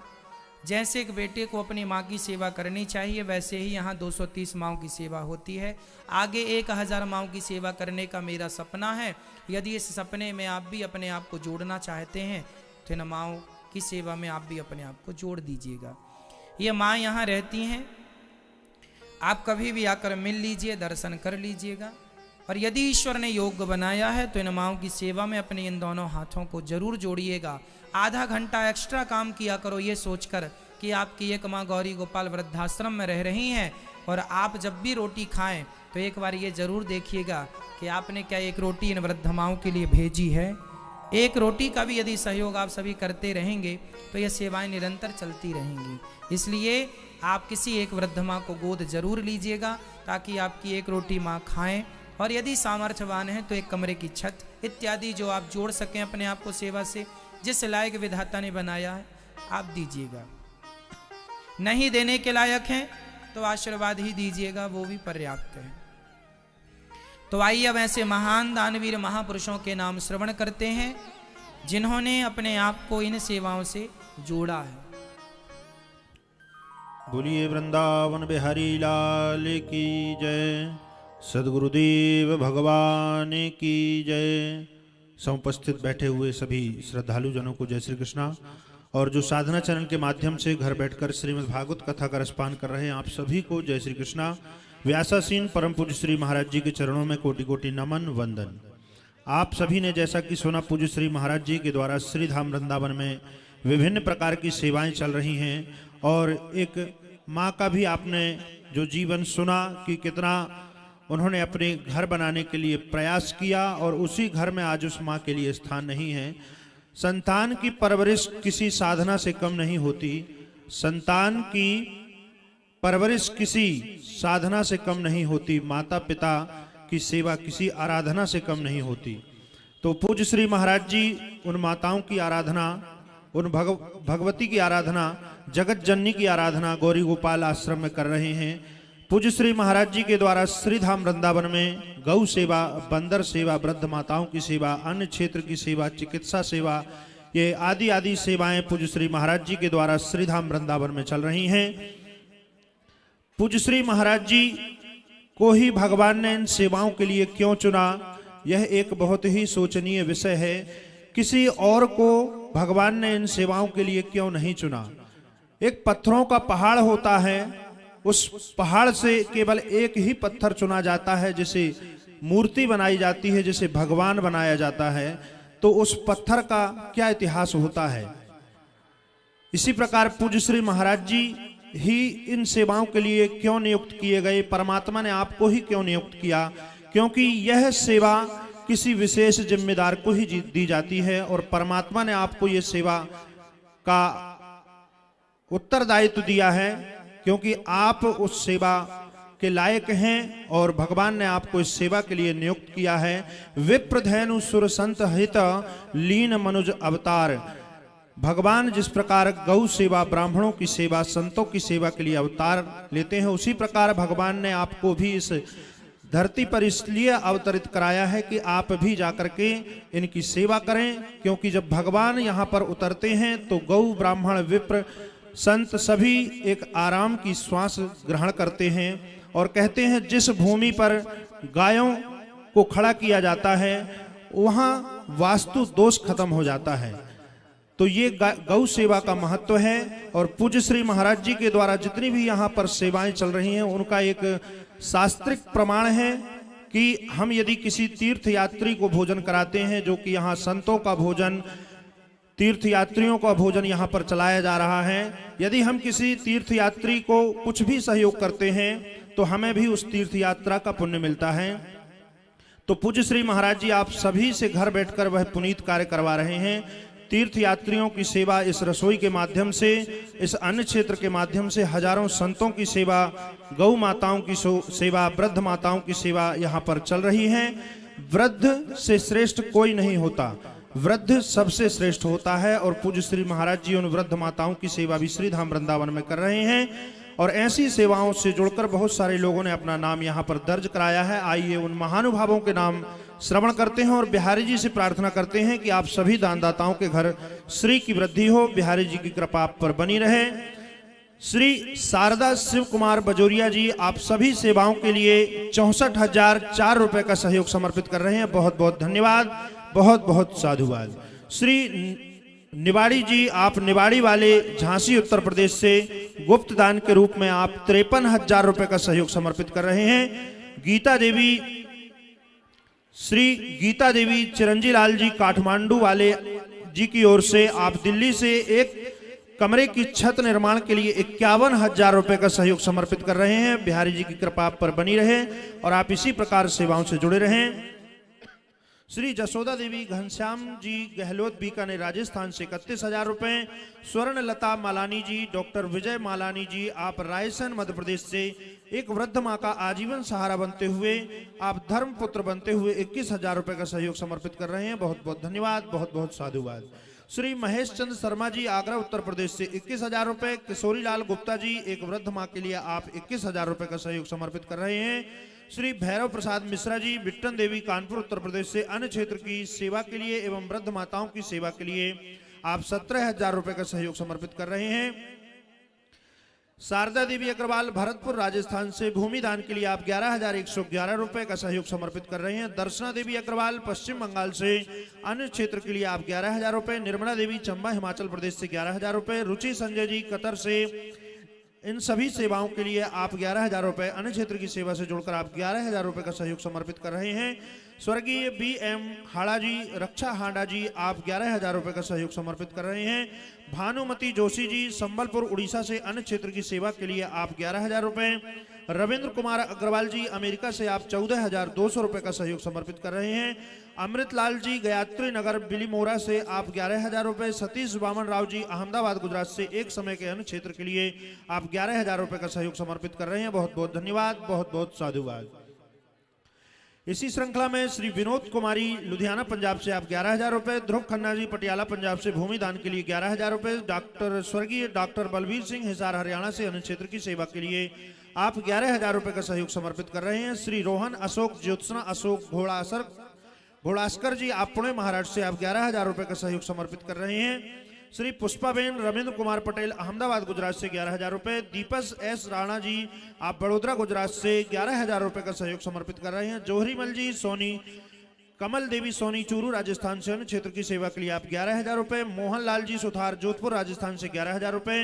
जैसे एक बेटे को अपनी माँ की सेवा करनी चाहिए, वैसे ही यहाँ 230 माँओं की सेवा होती है। आगे 1000 माँओं की सेवा करने का मेरा सपना है। यदि इस सपने में आप भी अपने आप को जोड़ना चाहते हैं, तो इन माँओं की सेवा में आप भी अपने आप को जोड़ दीजिएगा। ये माँ यहाँ रहती हैं, आप कभी भी आकर मिल लीजिए, दर्शन कर लीजिएगा। और यदि ईश्वर ने योग्य बनाया है, तो इन माँओं की सेवा में अपने इन दोनों हाथों को जरूर जोड़िएगा। आधा घंटा एक्स्ट्रा काम किया करो, ये सोचकर कि आपकी एक माँ गौरी गोपाल वृद्धाश्रम में रह रही हैं, और आप जब भी रोटी खाएं तो एक बार ये जरूर देखिएगा कि आपने क्या एक रोटी इन वृद्ध माँओं के लिए भेजी है। एक रोटी का भी यदि सहयोग आप सभी करते रहेंगे, तो ये सेवाएं निरंतर चलती रहेंगी। इसलिए आप किसी एक वृद्ध माँ को गोद जरूर लीजिएगा, ताकि आपकी एक रोटी माँ खाएं। और यदि सामर्थ्यवान है तो एक कमरे की छत इत्यादि जो आप जोड़ सकें अपने आप को सेवा से, जिस लायक विधाता ने बनाया है, आप दीजिएगा। नहीं देने के लायक हैं तो आशीर्वाद ही दीजिएगा, वो भी पर्याप्त है। तो आइए अब ऐसे महान दानवीर महापुरुषों के नाम श्रवण करते हैं, जिन्होंने अपने आप को इन सेवाओं से जोड़ा है। बोलिए वृंदावन बिहारी लाल की जय, सदगुरुदेव भगवान की जय। समुपस्थित बैठे हुए सभी श्रद्धालु जनों को जय श्री कृष्णा। और जो साधना चैनल के माध्यम से घर बैठकर श्रीमद् भागवत कथा का रसपान कर रहे हैं, आप सभी को जय श्री कृष्णा। व्यासासीन परम पूज्य श्री महाराज जी के चरणों में कोटि कोटि नमन वंदन। आप सभी ने जैसा कि सुना, पूज्य श्री महाराज जी के द्वारा श्री धाम वृंदावन में विभिन्न प्रकार की सेवाएं चल रही हैं, और एक माँ का भी आपने जो जीवन सुना कि कितना उन्होंने अपने घर बनाने के लिए प्रयास किया, और उसी घर में आज उस माँ के लिए स्थान नहीं है। संतान की परवरिश किसी साधना से कम नहीं होती, संतान की परवरिश किसी साधना से कम नहीं होती, माता पिता की सेवा किसी आराधना से कम नहीं होती। तो पूज्य श्री महाराज जी उन माताओं की आराधना, उन भगवती की आराधना, जगत जननी की आराधना गौरी गोपाल आश्रम में कर रहे हैं। पूज्य श्री महाराज जी के द्वारा श्री धाम वृंदावन में गौ सेवा, बंदर सेवा, वृद्ध माताओं की सेवा, अन्य क्षेत्र की सेवा, चिकित्सा सेवा, ये आदि आदि सेवाएं पूज्य श्री महाराज जी के द्वारा श्री धाम वृंदावन में चल रही हैं। पूज्य श्री महाराज जी को ही भगवान ने इन सेवाओं के लिए क्यों चुना, यह एक बहुत ही सोचनीय विषय है। किसी और को भगवान ने इन सेवाओं के लिए क्यों नहीं चुना। एक पत्थरों का पहाड़ होता है, उस पहाड़ से केवल एक ही पत्थर चुना जाता है, जिसे मूर्ति बनाई जाती है, जिसे भगवान बनाया जाता है, तो उस पत्थर का क्या इतिहास होता है। इसी प्रकार पूज्य श्री महाराज जी ही इन सेवाओं के लिए क्यों नियुक्त किए गए, परमात्मा ने आपको ही क्यों नियुक्त किया, क्योंकि यह सेवा किसी विशेष जिम्मेदार को ही दी जाती है, और परमात्मा ने आपको यह सेवा का उत्तरदायित्व दिया है, क्योंकि आप उस सेवा के लायक हैं और भगवान ने आपको इस सेवा के लिए नियुक्त किया है। विप्रधेनु सुर संत हित लीन मनुज अवतार। भगवान जिस प्रकार गौ सेवा, ब्राह्मणों की सेवा, संतों की सेवा के लिए अवतार लेते हैं, उसी प्रकार भगवान ने आपको भी इस धरती पर इसलिए अवतरित कराया है कि आप भी जाकर के इनकी सेवा करें। क्योंकि जब भगवान यहाँ पर उतरते हैं तो गौ, ब्राह्मण, विप्र, संत सभी एक आराम की श्वास ग्रहण करते हैं और कहते हैं जिस भूमि पर गायों को खड़ा किया जाता है वहाँ वास्तु दोष खत्म हो जाता है। तो ये गौ सेवा का महत्व है। और पूज्य श्री महाराज जी के द्वारा जितनी भी यहाँ पर सेवाएं चल रही हैं उनका एक शास्त्रिक प्रमाण है कि हम यदि किसी तीर्थ यात्री को भोजन कराते हैं, जो कि यहाँ संतों का भोजन, तीर्थ यात्रियों का भोजन यहाँ पर चलाया जा रहा है, यदि हम किसी तीर्थ यात्री को कुछ भी सहयोग करते हैं तो हमें भी उस तीर्थ यात्रा का पुण्य मिलता है। तो पूज्य श्री महाराज जी आप सभी से घर बैठकर वह पुनीत कार्य करवा रहे हैं। तीर्थ यात्रियों की सेवा इस रसोई के माध्यम से, इस अन्न क्षेत्र के माध्यम से हजारों संतों की सेवा, गौ माताओं की सेवा, वृद्ध माताओं की सेवा यहाँ पर चल रही है। वृद्ध से श्रेष्ठ कोई नहीं होता, वृद्ध सबसे श्रेष्ठ होता है। और पूज्य श्री महाराज जी उन वृद्ध माताओं की सेवा भी श्री धाम वृंदावन में कर रहे हैं। और ऐसी सेवाओं से जुड़कर बहुत सारे लोगों ने अपना नाम यहाँ पर दर्ज कराया है। आइए उन महानुभावों के नाम श्रवण करते हैं और बिहारी जी से प्रार्थना करते हैं कि आप सभी दानदाताओं के घर श्री की वृद्धि हो, बिहारी जी की कृपा आप पर बनी रहे। श्री शारदा शिव कुमार बजोरिया जी आप सभी सेवाओं के लिए 64,004 रुपए का सहयोग समर्पित कर रहे हैं। बहुत बहुत धन्यवाद, बहुत बहुत साधुवाद। श्री निवाड़ी जी आप निवाड़ी वाले झांसी उत्तर प्रदेश से गुप्त दान के रूप में आप 53,000 रुपए का सहयोग समर्पित कर रहे हैं। गीता देवी, श्री गीता देवी चिरंजी लाल जी काठमांडू वाले जी की ओर से आप दिल्ली से एक कमरे की छत निर्माण के लिए 51,000 रुपए का सहयोग समर्पित कर रहे हैं। बिहारी जी की कृपा आप पर बनी रहे और आप इसी प्रकार सेवाओं से जुड़े रहें। श्री जसोदा देवी घनश्याम जी गहलोत बीकानेर राजस्थान से 31,000 रुपए। स्वर्ण लता मालानी जी, डॉक्टर विजय मालानी जी आप रायसेन मध्य प्रदेश से एक वृद्ध माँ का आजीवन सहारा बनते हुए, आप धर्म पुत्र बनते हुए 21,000 रुपए का सहयोग समर्पित कर रहे हैं। बहुत बहुत धन्यवाद, बहुत बहुत साधुवाद। श्री महेश चंद्र शर्मा जी आगरा उत्तर प्रदेश से 21,000 रुपए। किशोरी लाल गुप्ता जी एक वृद्ध माँ के लिए आप 21,000 रुपए का सहयोग समर्पित कर रहे हैं। श्री भैरव प्रसाद मिश्रा जी बिट्टन देवी कानपुर उत्तर प्रदेश से अन्य क्षेत्र की सेवा के लिए एवं वृद्ध माताओं की सेवा के लिए आप 17,000 रुपए का सहयोग समर्पित कर रहे हैं। शारदा देवी अग्रवाल भरतपुर राजस्थान से भूमि दान के लिए आप 11,111 रुपए का सहयोग समर्पित कर रहे हैं। दर्शना देवी अग्रवाल पश्चिम बंगाल से अन्य क्षेत्र के लिए आप 11,000 रुपए। निर्मला देवी चंबा हिमाचल प्रदेश से 11,000 रुपए। रुचि संजय जी कतर से इन सभी सेवाओं के लिए आप 11,000 रुपए, अन्य क्षेत्र की सेवा से जुड़कर आप 11,000 रुपए का सहयोग समर्पित कर रहे हैं। स्वर्गीय BM हाड़ा जी, रक्षा हाड़ा जी आप 11,000 रुपए का सहयोग समर्पित कर रहे हैं। भानुमति जोशी जी संबलपुर उड़ीसा से अन्य क्षेत्र की सेवा के लिए आप 11,000 रुपए। रविंद्र कुमार अग्रवाल जी अमेरिका से आप 14,200 रुपए का सहयोग समर्पित कर रहे हैं। अमृतलाल जी गायत्री नगर बिलीमोरा से आप 11,000 रुपए। सतीश वामन राव जी अहमदाबाद गुजरात से एक समय के अन्य क्षेत्र के लिए आप 11,000 रुपए का सहयोग समर्पित कर रहे हैं। बहुत बहुत धन्यवाद, बहुत बहुत साधुवाद। इसी श्रृंखला में श्री विनोद कुमारी लुधियाना पंजाब से आप 11,000 रुपए। ध्रुव खन्ना जी पटियाला पंजाब से भूमि दान के लिए 11,000 रुपए। स्वर्गीय डॉक्टर बलबीर सिंह हिसार हरियाणा से अन्य क्षेत्र की सेवा के लिए आप 11,000 रुपए का सहयोग समर्पित कर रहे हैं। श्री रोहन अशोक ज्योत्सना अशोक घोड़ास्कर जी आप पुणे महाराष्ट्र से आप 11,000 रुपए का सहयोग समर्पित कर रहे हैं। श्री पुष्पाबेन रविंद्र कुमार पटेल अहमदाबाद गुजरात से 11,000 रुपए। दीपक S राणा जी आप बड़ोदरा गुजरात से 11,000 रुपए का सहयोग समर्पित कर रहे हैं। जोहरीमल जी सोनी, कमल देवी सोनी चूरू राजस्थान से अन्य क्षेत्र की सेवा के लिए आप 11,000 रुपए। मोहनलाल जी सुथार जोधपुर राजस्थान से 11,000 रुपए।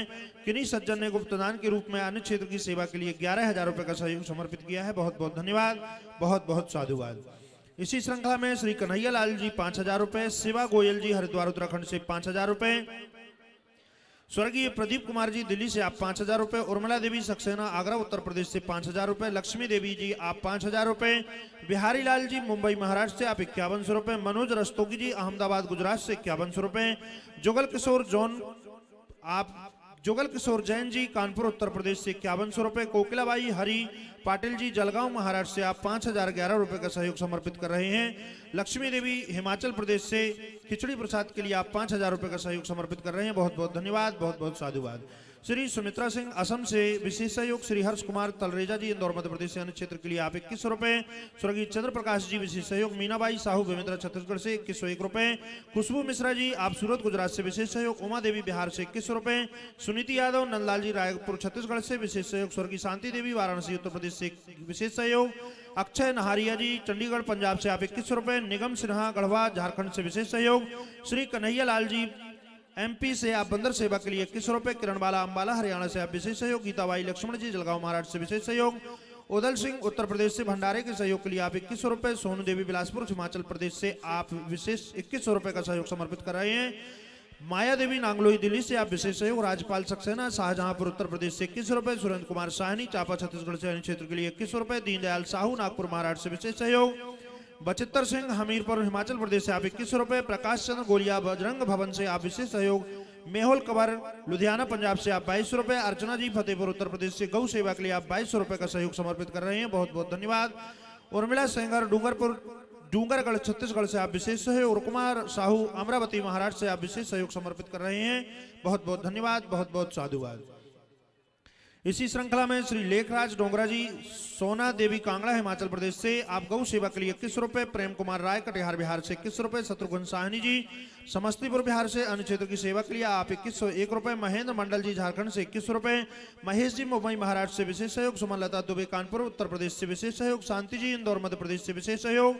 किन्हीं सज्जन ने गुप्तदान के रूप में अन्य क्षेत्र की सेवा के लिए 11,000 रुपए का सहयोग समर्पित किया है। बहुत बहुत धन्यवाद, बहुत बहुत साधुवाद। इसी श्रृंखला में श्री कन्हैया लाल जी 5,000 रुपए। शिवा गोयल जी हरिद्वार उत्तराखंड से 5,000 रुपए। स्वर्गीय प्रदीप कुमार जी दिल्ली से आप 5,000 रुपए। उर्मिला देवी सक्सेना आगरा उत्तर प्रदेश से 5,000 रुपए। लक्ष्मी देवी जी आप 5,000 रुपए। बिहारी लाल जी मुंबई महाराष्ट्र से आप 5100 रुपए। मनोज रस्तोगी जी अहमदाबाद गुजरात से 5100 रुपए। जुगल किशोर जॉन आप जुगल किशोर जैन जी कानपुर उत्तर प्रदेश से 5100 रुपए। कोकिलाबाई हरि पाटिल जी जलगांव महाराष्ट्र से आप 5011 रुपए का सहयोग समर्पित कर रहे हैं। लक्ष्मी देवी हिमाचल प्रदेश से खिचड़ी प्रसाद के लिए आप 5000 रुपए का सहयोग समर्पित कर रहे हैं। बहुत बहुत धन्यवाद, बहुत बहुत साधुवाद। श्री सुमित्रा सिंह असम से विशेष सहयोग। श्री हर्ष कुमार तलरेजा जी इंदौर मध्य प्रदेश से अन्य क्षेत्र के लिए आप 2100 रुपए। स्वर्गीय चंद्र प्रकाश जी विशेष सहयोग। मीनाबाई साहू बेमेंद्रा छत्तीसगढ़ से 2101 रुपए। खुशबू मिश्रा जी आप सूरत गुजरात से विशेष सहयोग। उमा देवी बिहार से 2100 रुपए। सुनीति यादव नंदलाल जी रायपुर छत्तीसगढ़ से विशेष सहयोग। स्वर्गीय शांति देवी वाराणसी उत्तर प्रदेश से विशेष सहयोग। अक्षय नहारिया जी चंडीगढ़ पंजाब से आप 2100 रुपए। निगम सिन्हा गढ़वा झारखंड से विशेष सहयोग। श्री कन्हैया लाल जी एमपी से आप बंदर सेवा के लिए 2100 रुपए। किरण बाला अंबाला हरियाणा से आप विशेष सहयोग। गीताबाई लक्ष्मण जी जलगांव महाराष्ट्र से विशेष सहयोग। उदल सिंह उत्तर प्रदेश से भंडारे के सहयोग के लिए आप 2100 रुपए। सोनू देवी बिलासपुर हिमाचल प्रदेश से आप विशेष 2100 रुपए का सहयोग समर्पित कर रहे हैं। माया देवी नांगलोई दिल्ली से आप विशेष सहयोग। राजपाल सक्सेना शाहजहांपुर उत्तर प्रदेश से 2100 रुपए। सुरेंद्र कुमार साहनी चापा छत्तीसगढ़ से अन्य क्षेत्र के लिए 2100 रुपए। दीनदयाल साहू नागपुर महाराष्ट्र से विशेष सहयोग। बचित्तर सिंह हमीरपुर हिमाचल प्रदेश से आप 2100 रुपए। प्रकाश चंद्र गोलिया बजरंग भवन से आप विशेष सहयोग। मेहुल कबर लुधियाना पंजाब से आप 2200 रुपए। अर्चना जी फतेहपुर उत्तर प्रदेश से गौ सेवा के लिए आप 2200 रुपए का सहयोग समर्पित कर रहे हैं। बहुत बहुत धन्यवाद। उर्मिला सेंगर डूंगरगढ़ छत्तीसगढ़ से आप विशेष सहयोग। कुमार साहू अमरावती महाराष्ट्र से आप विशेष सहयोग समर्पित कर रहे हैं। बहुत बहुत धन्यवाद, बहुत बहुत साधुवाद। इसी श्रृंखला में श्री लेखराज डोंगरा जी सोना देवी कांगड़ा हिमाचल प्रदेश से आप गौ सेवा के लिए 2100 रुपए। प्रेम कुमार राय कटिहार बिहार से 2100 रुपए। शत्रुघ्न साहनी जी समस्तीपुर बिहार से अन्य क्षेत्र की सेवा के लिए आप 2101 रुपए। महेंद्र मंडल जी झारखंड से 2100 रुपए। महेश जी मुंबई महाराष्ट्र से विशेष सहयोग। सुमन लता दुबे कानपुर उत्तर प्रदेश से विशेष सहयोग। शांति जी इंदौर मध्य प्रदेश से विशेष सहयोग।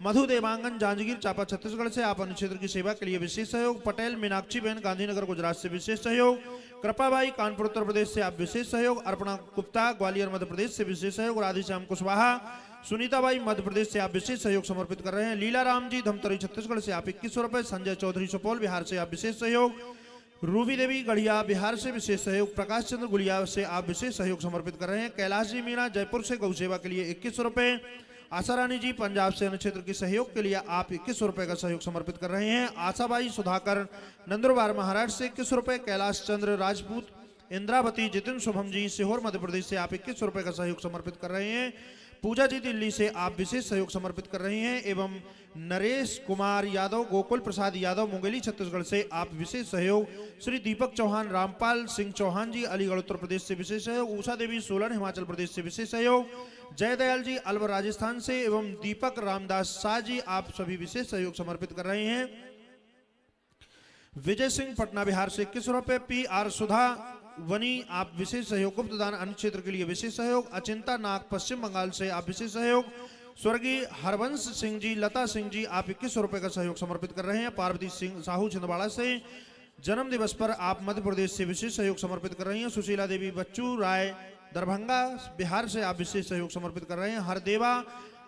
मधु देवांगन जांजगीर चांपा छत्तीसगढ़ से आप अन्य क्षेत्र की सेवा के लिए विशेष सहयोग। पटेल मीनाक्षी बहन गांधीनगर गुजरात से विशेष सहयोग। कृपाबाई कानपुर उत्तर प्रदेश से आप विशेष सहयोग। अर्पणा गुप्ता ग्वालियर मध्य प्रदेश से विशेष सहयोग। राधेश्याम कुशवाहा सुनीताबाई मध्य प्रदेश से आप विशेष सहयोग समर्पित कर रहे हैं। लीला राम जी धमतरी छत्तीसगढ़ से आप 2100 रुपए। संजय चौधरी सुपौल बिहार से आप विशेष सहयोग। रूबी देवी गढ़िया बिहार से विशेष सहयोग। प्रकाश चंद्र गुलिया से आप विशेष सहयोग समर्पित कर रहे हैं। कैलाश जी मीणा जयपुर से गौ सेवा के लिए 2100 रुपए। आशा रानी जी पंजाब से अन्य क्षेत्र के सहयोग के लिए आप 2100 रुपए का सहयोग समर्पित कर रहे हैं। आशाबाई सुधाकर नंदुरबार महाराष्ट्र से 2100 रुपए। कैलाश चंद्र राजपूत इंद्रावती जितिन शुभम जी सीहोर मध्य प्रदेश से आप 2100 रुपए का सहयोग समर्पित कर रहे हैं। पूजा जी दिल्ली से आप विशेष सहयोग समर्पित कर रहे हैं। एवं नरेश कुमार यादव गोकुल प्रसाद यादव मुंगेली छत्तीसगढ़ से आप विशेष सहयोग। श्री दीपक चौहान रामपाल सिंह चौहान जी अलीगढ़ उत्तर प्रदेश से विशेष सहयोग। उषा देवी सोलन हिमाचल प्रदेश से विशेष सहयोग। जयदयाल जी अलवर राजस्थान से एवं दीपक रामदास शाह जी आप सभी विशेष सहयोग समर्पित कर रहे हैं। विजय सिंह पटना बिहार से 2100 रुपए। PR सुधा वनी आप विशेष सहयोग। गुप्त दान अन्य क्षेत्र के लिए विशेष सहयोग। अचिंता नाग पश्चिम बंगाल से आप विशेष सहयोग। स्वर्गीय हरवंश सिंह जी लता सिंह जी आप 2100 रुपए का सहयोग समर्पित कर रहे हैं। पार्वती सिंह साहू छिंदवाड़ा से जन्म दिवस पर आप मध्य प्रदेश से विशेष सहयोग समर्पित कर रही हैं। सुशीला देवी बच्चू राय दरभंगा बिहार से आप विशेष सहयोग समर्पित कर रहे हैं। हरदेवा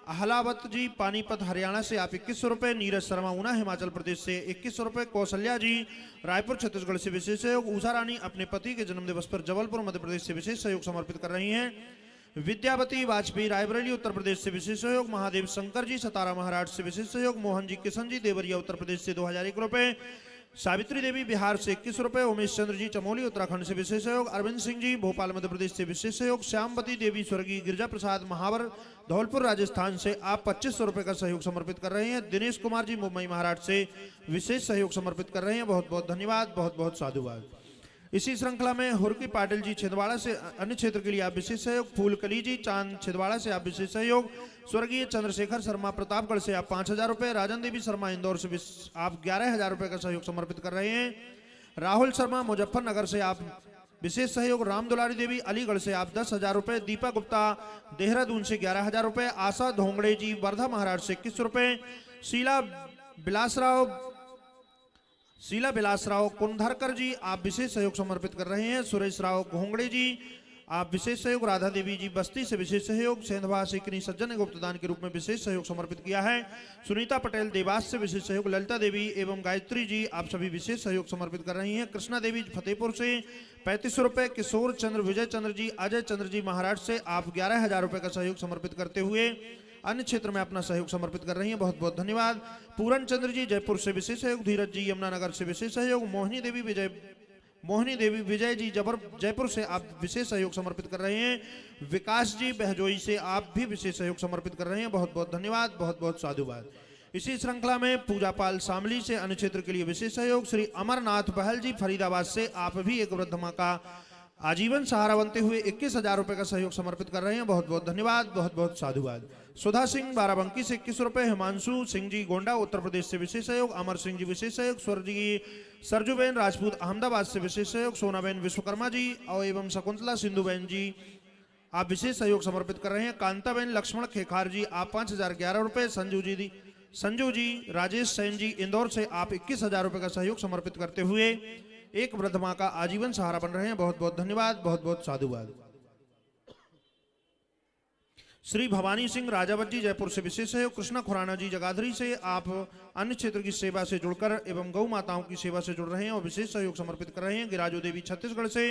अहलावत जी पानीपत हरियाणा से आप 2100 रुपए। नीरज शर्मा ऊना हिमाचल प्रदेश से 2100 रुपए। कौशल्या जी रायपुर छत्तीसगढ़ से विशेष सहयोग। उषा रानी अपने पति के जन्म दिवस पर जबलपुर मध्य प्रदेश से विशेष सहयोग समर्पित कर रही हैं। विद्यावती वाजपेयी रायबरेली उत्तर प्रदेश से विशेष सहयोग। महादेव शंकर जी सतारा महाराष्ट्र से विशेष सहयोग। मोहन जी किशन जी देवरिया उत्तर प्रदेश से 2001 रुपए। सावित्री देवी बिहार से 2100 रुपए। उमेश चंद्र जी चमोली उत्तराखंड से विशेष सहयोग। अरविंद सिंह जी भोपाल मध्य प्रदेश से विशेष सहयोग। श्यामवती देवी स्वर्गीय गिरजा प्रसाद महावर धौलपुर राजस्थान से आप 2500 रुपए का सहयोग समर्पित कर रहे हैं। दिनेश कुमार जी मुंबई महाराष्ट्र से विशेष सहयोग समर्पित कर रहे हैं। बहुत बहुत धन्यवाद, बहुत बहुत साधुवाद। इसी श्रृंखला में हुरकी पाटिल जी छिंदवाड़ा से अन्य क्षेत्र के लिए आप विशेष सहयोग। फूलकली जी चांद छिंदवाड़ा से आप विशेष सहयोग। स्वर्गीय चंद्रशेखर शर्मा प्रतापगढ़ से आप 5000 रुपए। राजन देवी शर्मा इंदौर से आप 11000 रुपए का सहयोग समर्पित कर रहे हैं। राहुल शर्मा मुजफ्फरनगर से आप विशेष सहयोग। राम दुलारी देवी अलीगढ़ से आप 10,000 रुपए। दीपा गुप्ता देहरादून से 11,000 रुपए। आशा धोंगड़े जी वर्धा महाराष्ट्र से 2100 रुपए। शीला बिलासराव कुंधरकर जी आप विशेष सहयोग समर्पित कर रहे हैं। सुरेश राव घोंगड़े जी आप विशेष सहयोग। राधा देवी जी बस्ती से विशेष सहयोग। सेंधवा सिकनी सज्जन ने गुप्तदान के रूप में विशेष सहयोग समर्पित किया है। सुनीता पटेल देवास से विशेष सहयोग। ललिता देवी एवं गायत्री जी आप सभी विशेष सहयोग समर्पित कर रही हैं। कृष्णा देवी फतेहपुर से 3500 रुपए। किशोर चंद्र विजय चंद्र जी अजय चंद्र जी महाराष्ट्र से आप 11000 रुपए का सहयोग समर्पित करते हुए अन्य क्षेत्र में अपना सहयोग समर्पित कर रही हैं। बहुत बहुत धन्यवाद। पूरन चंद्र जी जयपुर से विशेष सहयोग। धीरज जी यमुनानगर से विशेष सहयोग। मोहिनी देवी मोहिनी देवी विजय जी जयपुर से आप विशेष सहयोग समर्पित कर रहे हैं। विकास जी बहजोई से आप भी विशेष सहयोग समर्पित कर रहे हैं, बहुत बहुत धन्यवाद, बहुत बहुत साधुवाद। इसी श्रृंखला में पूजा पाल शामली से अन्य क्षेत्र के लिए विशेष सहयोग। श्री अमरनाथ बहल जी फरीदाबाद से आप भी एक वृद्ध मां का आजीवन सहारा बनते हुए 21,000 रुपए का सहयोग समर्पित कर रहे हैं, बहुत बहुत धन्यवाद, बहुत बहुत साधुवाद। सुधा सिंह बाराबंकी से 21 रुपए। हिमांशु सिंह जी गोंडा उत्तर प्रदेश से विशेष सहयोग। अमर सिंह जी विशेष सहयोग। स्वर्गीय सरजूबेन राजपूत अहमदाबाद से विशेष सहयोग। सोनाबेन विश्वकर्मा जी और एवं शकुंतला सिंधुबेन जी आप विशेष सहयोग समर्पित कर रहे हैं। कांताबेन लक्ष्मण खेखार जी आप 5,011 रुपए। संजू जी राजेश सैन जी इंदौर से आप 21,000 रुपए का सहयोग समर्पित करते हुए एक वृद्ध मां का आजीवन सहारा बन रहे हैं, बहुत बहुत धन्यवाद, बहुत बहुत साधुवाद। श्री भवानी सिंह राजावत जी जयपुर से विशेष सहयोग। कृष्णा खुराना जी जगाधरी से आप अन्य क्षेत्र की सेवा से जुड़कर एवं गौ माताओं की सेवा से जुड़ रहे हैं और विशेष सहयोग समर्पित कर रहे हैं। गिराजो देवी छत्तीसगढ़ से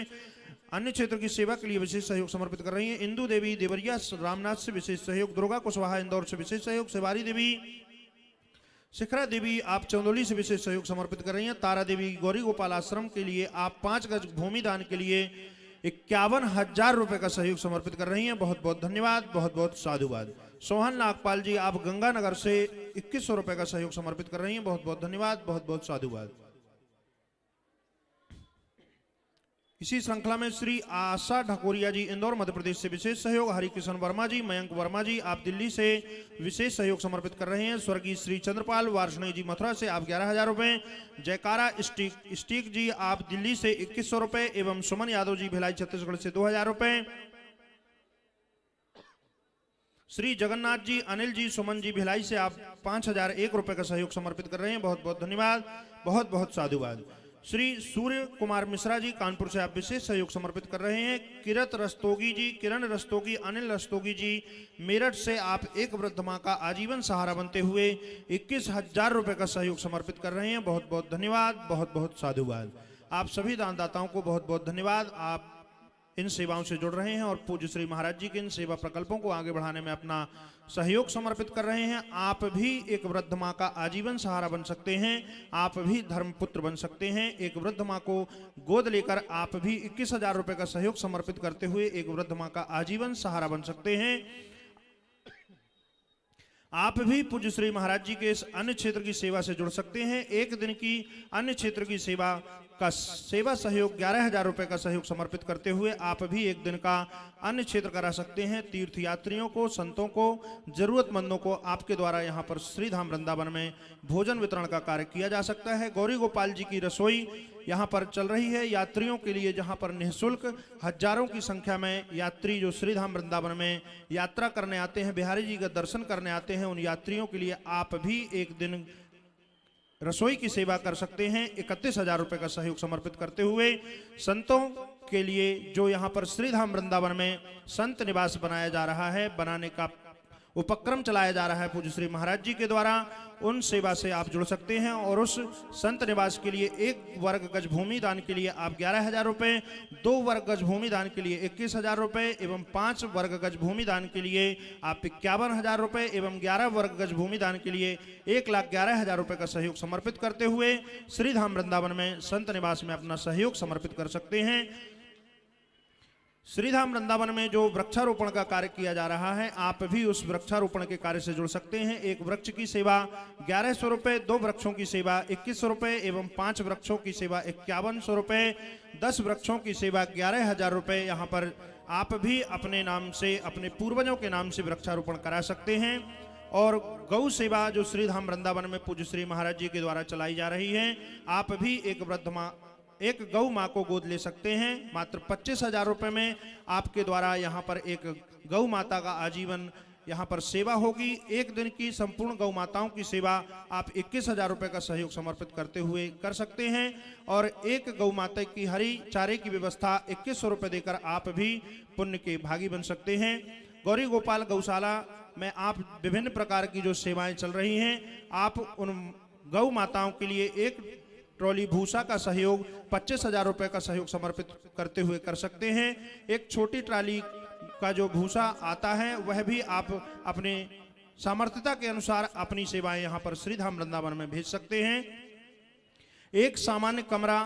अन्य क्षेत्र की सेवा के लिए विशेष सहयोग समर्पित कर रही हैं। इंदू देवी देवरिया रामनाथ से विशेष सहयोग। दुर्गा कुशवाहा इंदौर से विशेष सहयोग। शिवारी देवी शिखरा देवी आप चंदौली से विशेष सहयोग समर्पित कर रही हैं। तारा देवी गौरी गोपाल आश्रम के लिए आप 5 गज भूमि दान के लिए 51,000 रुपए का सहयोग समर्पित कर रही हैं, बहुत बहुत धन्यवाद, बहुत बहुत साधुवाद। सोहन नागपाल जी आप गंगानगर से 2100 रुपए का सहयोग समर्पित कर रही हैं, बहुत बहुत धन्यवाद, बहुत बहुत साधुवाद। इसी श्रृंखला में श्री आशा ढकोरिया जी इंदौर मध्य प्रदेश से विशेष सहयोग। हरिकिशन वर्मा जी मयंक वर्मा जी आप दिल्ली से विशेष सहयोग समर्पित कर रहे हैं। स्वर्गीय श्री चंद्रपाल वार्ष्णेय जी मथुरा से आप 11,000 रुपए। जयकारा स्टीक जी आप दिल्ली से 2100 रुपए एवं सुमन यादव जी भिलाई छत्तीसगढ़ से 2,000 रुपए। श्री जगन्नाथ जी अनिल जी सुमन जी भिलाई से आप 5,001 रुपए का सहयोग समर्पित कर रहे हैं, बहुत बहुत धन्यवाद, बहुत बहुत साधुवाद। श्री सूर्य कुमार मिश्रा जी कानपुर से आप विशेष सहयोग समर्पित कर रहे हैं। किरण रस्तोगी अनिल रस्तोगी जी मेरठ से आप एक वृद्ध मां का आजीवन सहारा बनते हुए 21,000 रुपए का सहयोग समर्पित कर रहे हैं, बहुत बहुत धन्यवाद, बहुत बहुत साधुवाद। आप सभी दानदाताओं को बहुत बहुत धन्यवाद, आप इन सेवाओं से जुड़ रहे हैं और पूज्य श्री महाराज जी के इन सेवा प्रकल्पों को आगे बढ़ाने में अपना सहयोग समर्पित कर रहे हैं। आप भी एक वृद्ध मां का आजीवन सहारा बन सकते हैं, आप भी धर्मपुत्र बन सकते हैं। एक वृद्ध मां को गोद लेकर आप भी 21,000 रुपए का सहयोग समर्पित करते हुए एक वृद्ध मां का आजीवन सहारा बन सकते हैं। आप भी पूज्य श्री महाराज जी के इस अन्य क्षेत्र की सेवा से जुड़ सकते हैं। एक दिन की अन्य क्षेत्र की सेवा का सेवा सहयोग 11,000 रुपए का सहयोग समर्पित करते हुए आप भी एक दिन का अन्य क्षेत्र करा सकते हैं। तीर्थ यात्रियों को, संतों को, जरूरतमंदों को आपके द्वारा यहाँ पर श्रीधाम वृंदावन में भोजन वितरण का कार्य किया जा सकता है। गौरी गोपाल जी की रसोई यहाँ पर चल रही है यात्रियों के लिए, जहाँ पर निःशुल्क हजारों की संख्या में यात्री जो श्रीधाम वृंदावन में यात्रा करने आते हैं, बिहारी जी का दर्शन करने आते हैं, उन यात्रियों के लिए आप भी एक दिन रसोई की सेवा कर सकते हैं। 31,000 रुपए का सहयोग समर्पित करते हुए संतों के लिए जो यहाँ पर श्रीधाम वृंदावन में संत निवास बनाया जा रहा है, बनाने का उपक्रम चलाया जा रहा है पूज्य श्री महाराज जी के द्वारा, उन सेवा से आप जुड़ सकते हैं। और उस संत निवास के लिए 1 वर्ग गज भूमि दान के लिए आप 11,000 रुपए, 2 वर्ग गज भूमि दान के लिए 21,000 रुपए एवं 5 वर्ग गज भूमि दान के लिए आप 51,000 रुपए एवं 11 वर्ग गज भूमि दान के लिए 1,11,000 रुपए का सहयोग समर्पित करते हुए श्रीधाम वृंदावन में संत निवास में अपना सहयोग समर्पित कर सकते हैं। श्रीधाम वृंदावन में जो वृक्षारोपण का कार्य किया जा रहा है, आप भी उस वृक्षारोपण के कार्य से जुड़ सकते हैं। 1 वृक्ष की सेवा 1100 रुपए, 2 वृक्षों की सेवा 2100 रुपए एवं 5 वृक्षों की सेवा 5100 रुपए, 10 वृक्षों की सेवा 11,000 रुपए। यहाँ पर आप भी अपने नाम से, अपने पूर्वजों के नाम से वृक्षारोपण करा सकते हैं। और गौ सेवा जो श्रीधाम वृंदावन में पूज्य श्री महाराज जी के द्वारा चलाई जा रही है, आप भी एक गौ माँ को गोद ले सकते हैं। मात्र 25,000 रुपए में आपके द्वारा यहाँ पर एक गौ माता का आजीवन यहाँ पर सेवा होगी। एक दिन की संपूर्ण गौ माताओं की सेवा आप 21,000 रुपए का सहयोग समर्पित करते हुए कर सकते हैं। और एक गौ माता की हरी चारे की व्यवस्था 2100 रुपए देकर आप भी पुण्य के भागी बन सकते हैं। गौरी गोपाल गौशाला में आप विभिन्न प्रकार की जो सेवाएं चल रही हैं, आप उन गौ माताओं के लिए 1 ट्रॉली भूसा का सहयोग 25,000 रुपए का सहयोग समर्पित करते हुए कर सकते हैं। एक छोटी ट्राली का जो भूसा आता है वह भी आप अपने सामर्थ्यता के अनुसार अपनी सेवाएं यहाँ पर श्रीधाम वृंदावन में भेज सकते हैं। एक सामान्य कमरा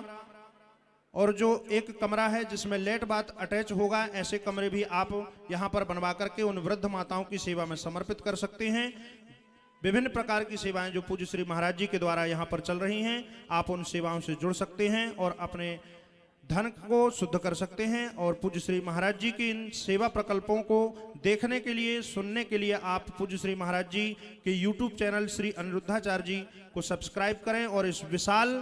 और जो एक कमरा है जिसमें लेट बाथ अटैच होगा, ऐसे कमरे भी आप यहाँ पर बनवा करके उन वृद्ध माताओं की सेवा में समर्पित कर सकते हैं। विभिन्न प्रकार की सेवाएं जो पूज्य श्री महाराज जी के द्वारा यहाँ पर चल रही हैं, आप उन सेवाओं से जुड़ सकते हैं और अपने धन को शुद्ध कर सकते हैं। और पूज्य श्री महाराज जी की इन सेवा प्रकल्पों को देखने के लिए, सुनने के लिए आप पूज्य श्री महाराज जी के YouTube चैनल श्री अनिरुद्धाचार्य जी को सब्सक्राइब करें और इस विशाल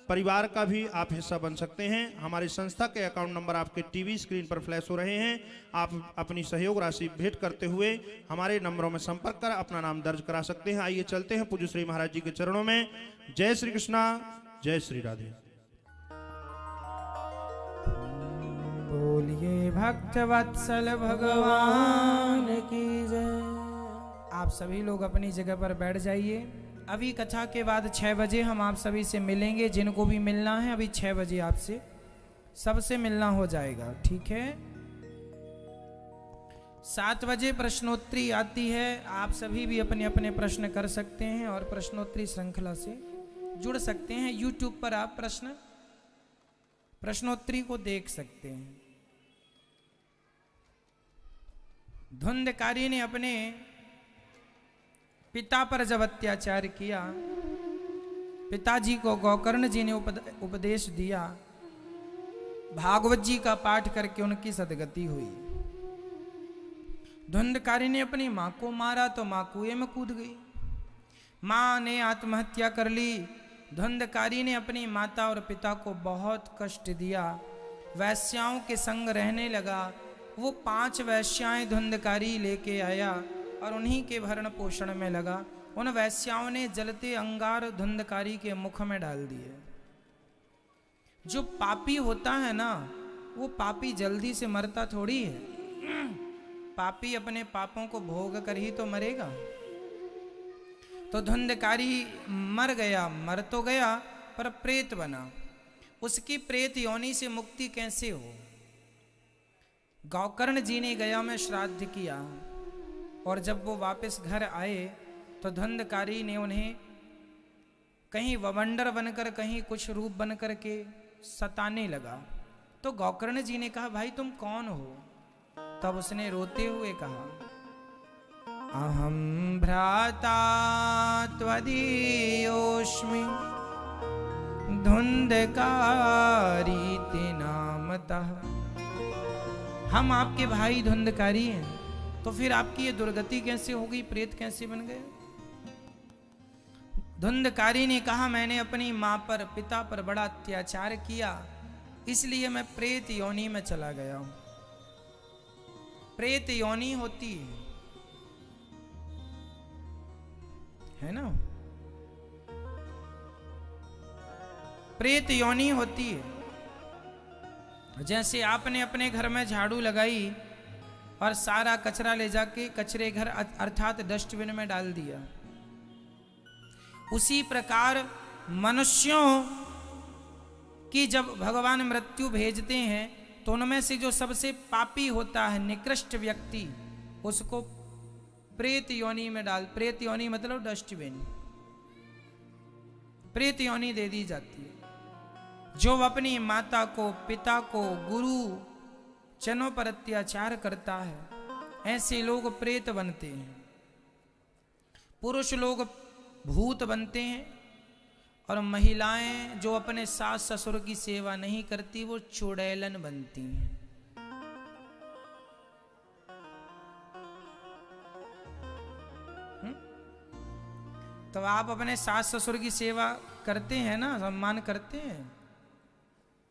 परिवार का भी आप हिस्सा बन सकते हैं। हमारी संस्था के अकाउंट नंबर आपके टीवी स्क्रीन पर फ्लैश हो रहे हैं। आप अपनी सहयोग राशि भेंट करते हुए हमारे नंबरों में संपर्क कर अपना नाम दर्ज करा सकते हैं। आइए चलते हैं पूज्य श्री महाराज जी के चरणों में। जय श्री कृष्णा, जय श्री राधे। बोलिए भक्त वत्सल भगवान की जय। आप सभी लोग अपनी जगह पर बैठ जाइए। अभी कथा के बाद 6 बजे हम आप सभी से मिलेंगे। जिनको भी मिलना है अभी 6 बजे आपसे सबसे मिलना हो जाएगा, ठीक है। 7 बजे प्रश्नोत्तरी आती है। आप सभी भी अपने अपने प्रश्न कर सकते हैं और प्रश्नोत्तरी श्रृंखला से जुड़ सकते हैं। YouTube पर आप प्रश्नोत्तरी को देख सकते हैं। धुंधकारी ने अपने पिता पर जब अत्याचार किया, पिताजी को गोकर्ण जी ने उपदेश दिया, भागवत जी का पाठ करके उनकी सदगति हुई। धुंधकारी ने अपनी मां को मारा तो मां कुएं में कूद गई, मां ने आत्महत्या कर ली। धुंधकारी ने अपनी माता और पिता को बहुत कष्ट दिया, वैश्याओं के संग रहने लगा। वो 5 वैश्याएं धुंधकारी लेके आया और उन्हीं के भरण पोषण में लगा। उन वैश्याओं ने जलते अंगार धुंधकारी के मुख में डाल दिए। जो पापी होता है ना, वो पापी जल्दी से मरता थोड़ी है। पापी अपने पापों को भोग कर ही तो मरेगा। तो धुंधकारी मर गया, मर तो गया पर प्रेत बना। उसकी प्रेत योनि से मुक्ति कैसे हो? गोकर्ण जी ने गया में श्राद्ध किया और जब वो वापस घर आए तो धुंधकारी ने उन्हें कहीं ववंडर बनकर, कहीं कुछ रूप बनकर के सताने लगा। तो गोकर्ण जी ने कहा, भाई तुम कौन हो? तब उसने रोते हुए कहा, अहम भ्राता त्वदीयोऽस्मि धुंधकारी नामतः। हम आपके भाई धुंधकारी हैं। तो फिर आपकी ये दुर्गति कैसे हो गई? प्रेत कैसे बन गए? धुंधकारी ने कहा, मैंने अपनी मां पर, पिता पर बड़ा अत्याचार किया, इसलिए मैं प्रेत योनि में चला गया हूं। प्रेत योनि होती है ना, प्रेत योनि होती है। जैसे आपने अपने घर में झाड़ू लगाई और सारा कचरा ले जाके कचरे घर अर्थात डस्टबिन में डाल दिया, उसी प्रकार मनुष्यों की जब भगवान मृत्यु भेजते हैं तो उनमें से जो सबसे पापी होता है, निकृष्ट व्यक्ति, उसको प्रेत योनि में डाल, प्रेत योनि मतलब डस्टबिन, प्रेत योनि दे दी जाती है। जो अपनी माता को, पिता को, गुरु जनों पर अत्याचार करता है, ऐसे लोग प्रेत बनते हैं। पुरुष लोग भूत बनते हैं और महिलाएं जो अपने सास ससुर की सेवा नहीं करती वो चुड़ैलन बनती हैं। तो आप अपने सास ससुर की सेवा करते हैं ना, सम्मान करते हैं?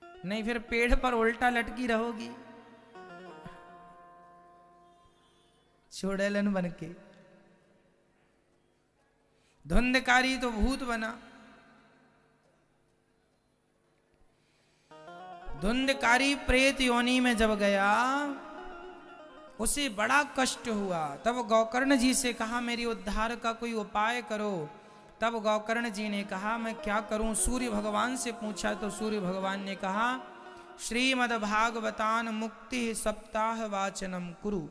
नहीं, फिर पेड़ पर उल्टा लटकी रहोगी चुड़ैलन बन के। धुंधकारी तो भूत बना। धुंधकारी प्रेत योनि में जब गया उसे बड़ा कष्ट हुआ। तब गोकर्ण जी से कहा, मेरी उद्धार का कोई उपाय करो। तब गोकर्ण जी ने कहा, मैं क्या करूं? सूर्य भगवान से पूछा तो सूर्य भगवान ने कहा, श्रीमद् भागवतान मुक्ति सप्ताह वाचनम कुरु।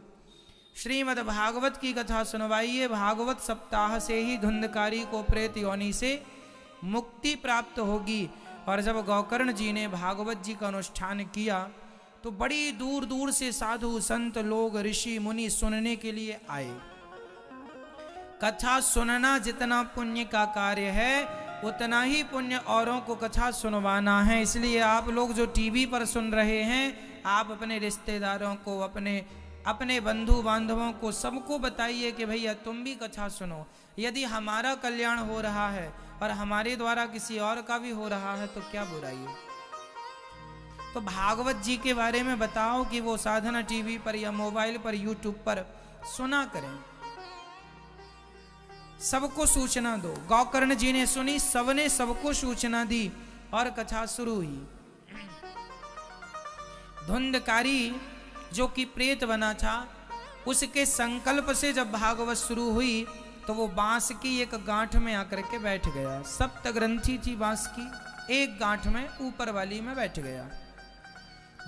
श्रीमद् भागवत की कथा सुनवाइए, भागवत सप्ताह से ही धुंधकारी को प्रेत योनि से मुक्ति प्राप्त होगी। और जब गौकर्ण जी ने भागवत जी का अनुष्ठान किया तो बड़ी दूर दूर से साधु संत लोग ऋषि मुनि सुनने के लिए आए। कथा सुनना जितना पुण्य का कार्य है उतना ही पुण्य औरों को कथा सुनवाना है। इसलिए आप लोग जो टीवी पर सुन रहे हैं, आप अपने रिश्तेदारों को, अपने बंधु बांधवों को, सबको बताइए कि भैया तुम भी कथा सुनो। यदि हमारा कल्याण हो रहा है और हमारे द्वारा किसी और का भी हो रहा है तो क्या बुराई है। तो भागवत जी के बारे में बताओ कि वो साधना टीवी पर या मोबाइल पर, यूट्यूब पर सुना करें, सबको सूचना दो। गौकर्ण जी ने सुनी, सबने सबको सूचना दी और कथा शुरू हुई। धुंधकारी जो कि प्रेत बना था, उसके संकल्प से जब भागवत शुरू हुई तो वो बांस की एक गांठ में आकर के बैठ गया। सप्त ग्रंथि थी बांस की, एक गांठ में ऊपर वाली में बैठ गया।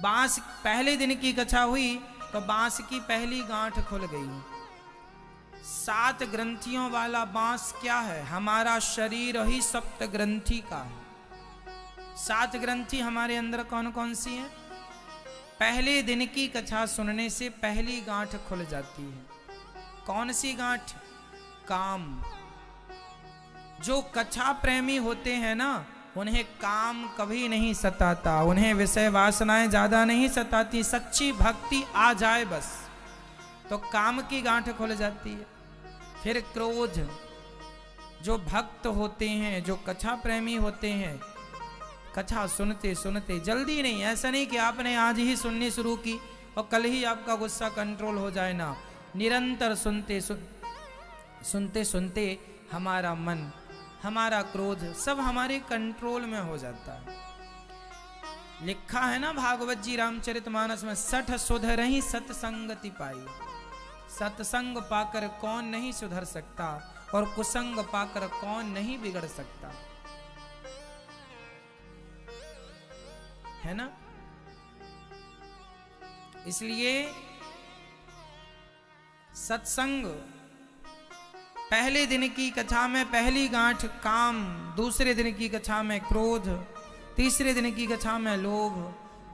बांस पहले दिन की कथा हुई तो बांस की पहली गांठ खुल गई। 7 ग्रंथियों वाला बांस क्या है? हमारा शरीर ही सप्त ग्रंथि का है। 7 ग्रंथि हमारे अंदर कौन कौन सी हैं? पहले दिन की कथा सुनने से पहली गांठ खुल जाती है। कौन सी गांठ? काम। जो कथा प्रेमी होते हैं ना, उन्हें काम कभी नहीं सताता, उन्हें विषय वासनाएं ज्यादा नहीं सताती। सच्ची भक्ति आ जाए बस तो काम की गांठ खुल जाती है। फिर क्रोध। जो भक्त होते हैं, जो कथा प्रेमी होते हैं, कथा सुनते सुनते, जल्दी नहीं, ऐसा नहीं कि आपने आज ही सुननी शुरू की और कल ही आपका गुस्सा कंट्रोल हो जाए ना। निरंतर सुनते सुनते हमारा मन, हमारा क्रोध सब हमारे कंट्रोल में हो जाता है। लिखा है ना भागवत जी रामचरितमानस में, 60 सुधरहि सत्संगति पाई। सत्संग पाकर कौन नहीं सुधर सकता और कुसंग पाकर कौन नहीं बिगड़ सकता, है ना। इसलिए सत्संग, पहले दिन की कथा में पहली गांठ काम, दूसरे दिन की कथा में क्रोध, तीसरे दिन की कथा में लोभ,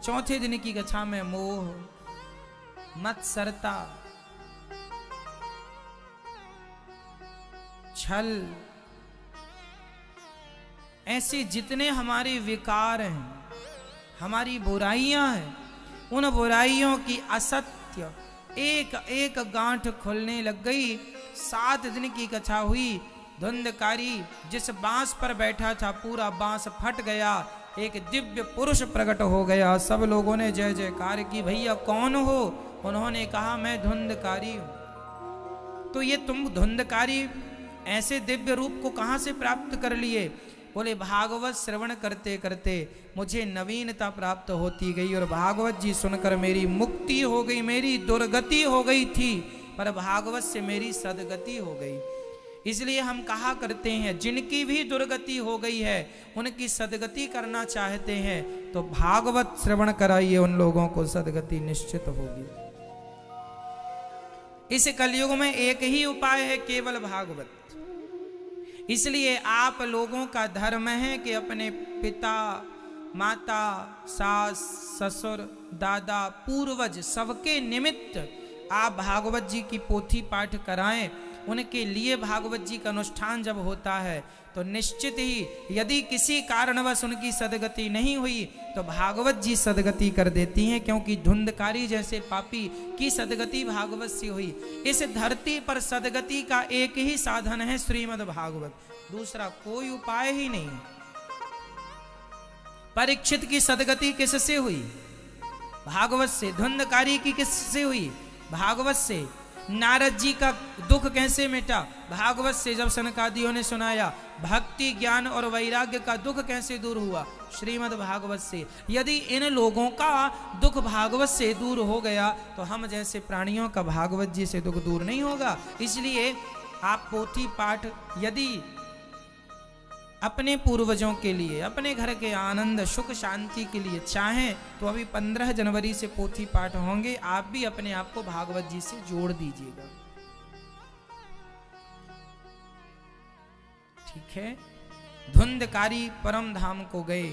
चौथे दिन की कथा में मोह, मत्सरता, छल, ऐसे जितने हमारे विकार हैं, हमारी बुराइयां हैं, उन बुराइयों की असत्य एक एक गांठ खुलने लग गई। 7 दिन की कथा हुई। धुंधकारी जिस बांस पर बैठा था, पूरा बांस फट गया, एक दिव्य पुरुष प्रकट हो गया। सब लोगों ने जय जयकार की। भैया कौन हो? उन्होंने कहा मैं धुंधकारी हूं। तो ये तुम धुंधकारी ऐसे दिव्य रूप को कहां से प्राप्त कर लिए? बोले भागवत श्रवण करते करते मुझे नवीनता प्राप्त होती गई और भागवत जी सुनकर मेरी मुक्ति हो गई। मेरी दुर्गति हो गई थी पर भागवत से मेरी सदगति हो गई। इसलिए हम कहा करते हैं, जिनकी भी दुर्गति हो गई है, उनकी सदगति करना चाहते हैं तो भागवत श्रवण कराइए, उन लोगों को सदगति निश्चित होगी। इस कलयुग में एक ही उपाय है, केवल भागवत। इसलिए आप लोगों का धर्म है कि अपने पिता, माता, सास, ससुर, दादा, पूर्वज सबके निमित्त आप भागवत जी की पोथी पाठ कराएं। उनके लिए भागवत जी का अनुष्ठान जब होता है तो निश्चित ही यदि किसी कारणवश उनकी सदगति नहीं हुई तो भागवत जी सदगति कर देती हैं, क्योंकि धुंधकारी जैसे पापी की सदगति भागवत से हुई। इस धरती पर सदगति का एक ही साधन है, श्रीमद् भागवत, दूसरा कोई उपाय ही नहीं। परीक्षित की सदगति किससे हुई? भागवत से। धुंधकारी की किससे हुई? भागवत से। नारद जी का दुख कैसे मिटा? भागवत से। जब सनकादियों ने सुनाया। भक्ति, ज्ञान और वैराग्य का दुख कैसे दूर हुआ? श्रीमद् भागवत से। यदि इन लोगों का दुख भागवत से दूर हो गया तो हम जैसे प्राणियों का भागवत जी से दुख दूर नहीं होगा। इसलिए आप पोथी पाठ यदि अपने पूर्वजों के लिए, अपने घर के आनंद, सुख, शांति के लिए चाहें तो अभी 15 जनवरी से पोथी पाठ होंगे। आप भी अपने आप को भागवत जी से जोड़ दीजिएगा, ठीक है। धुंधकारी परम धाम को गए।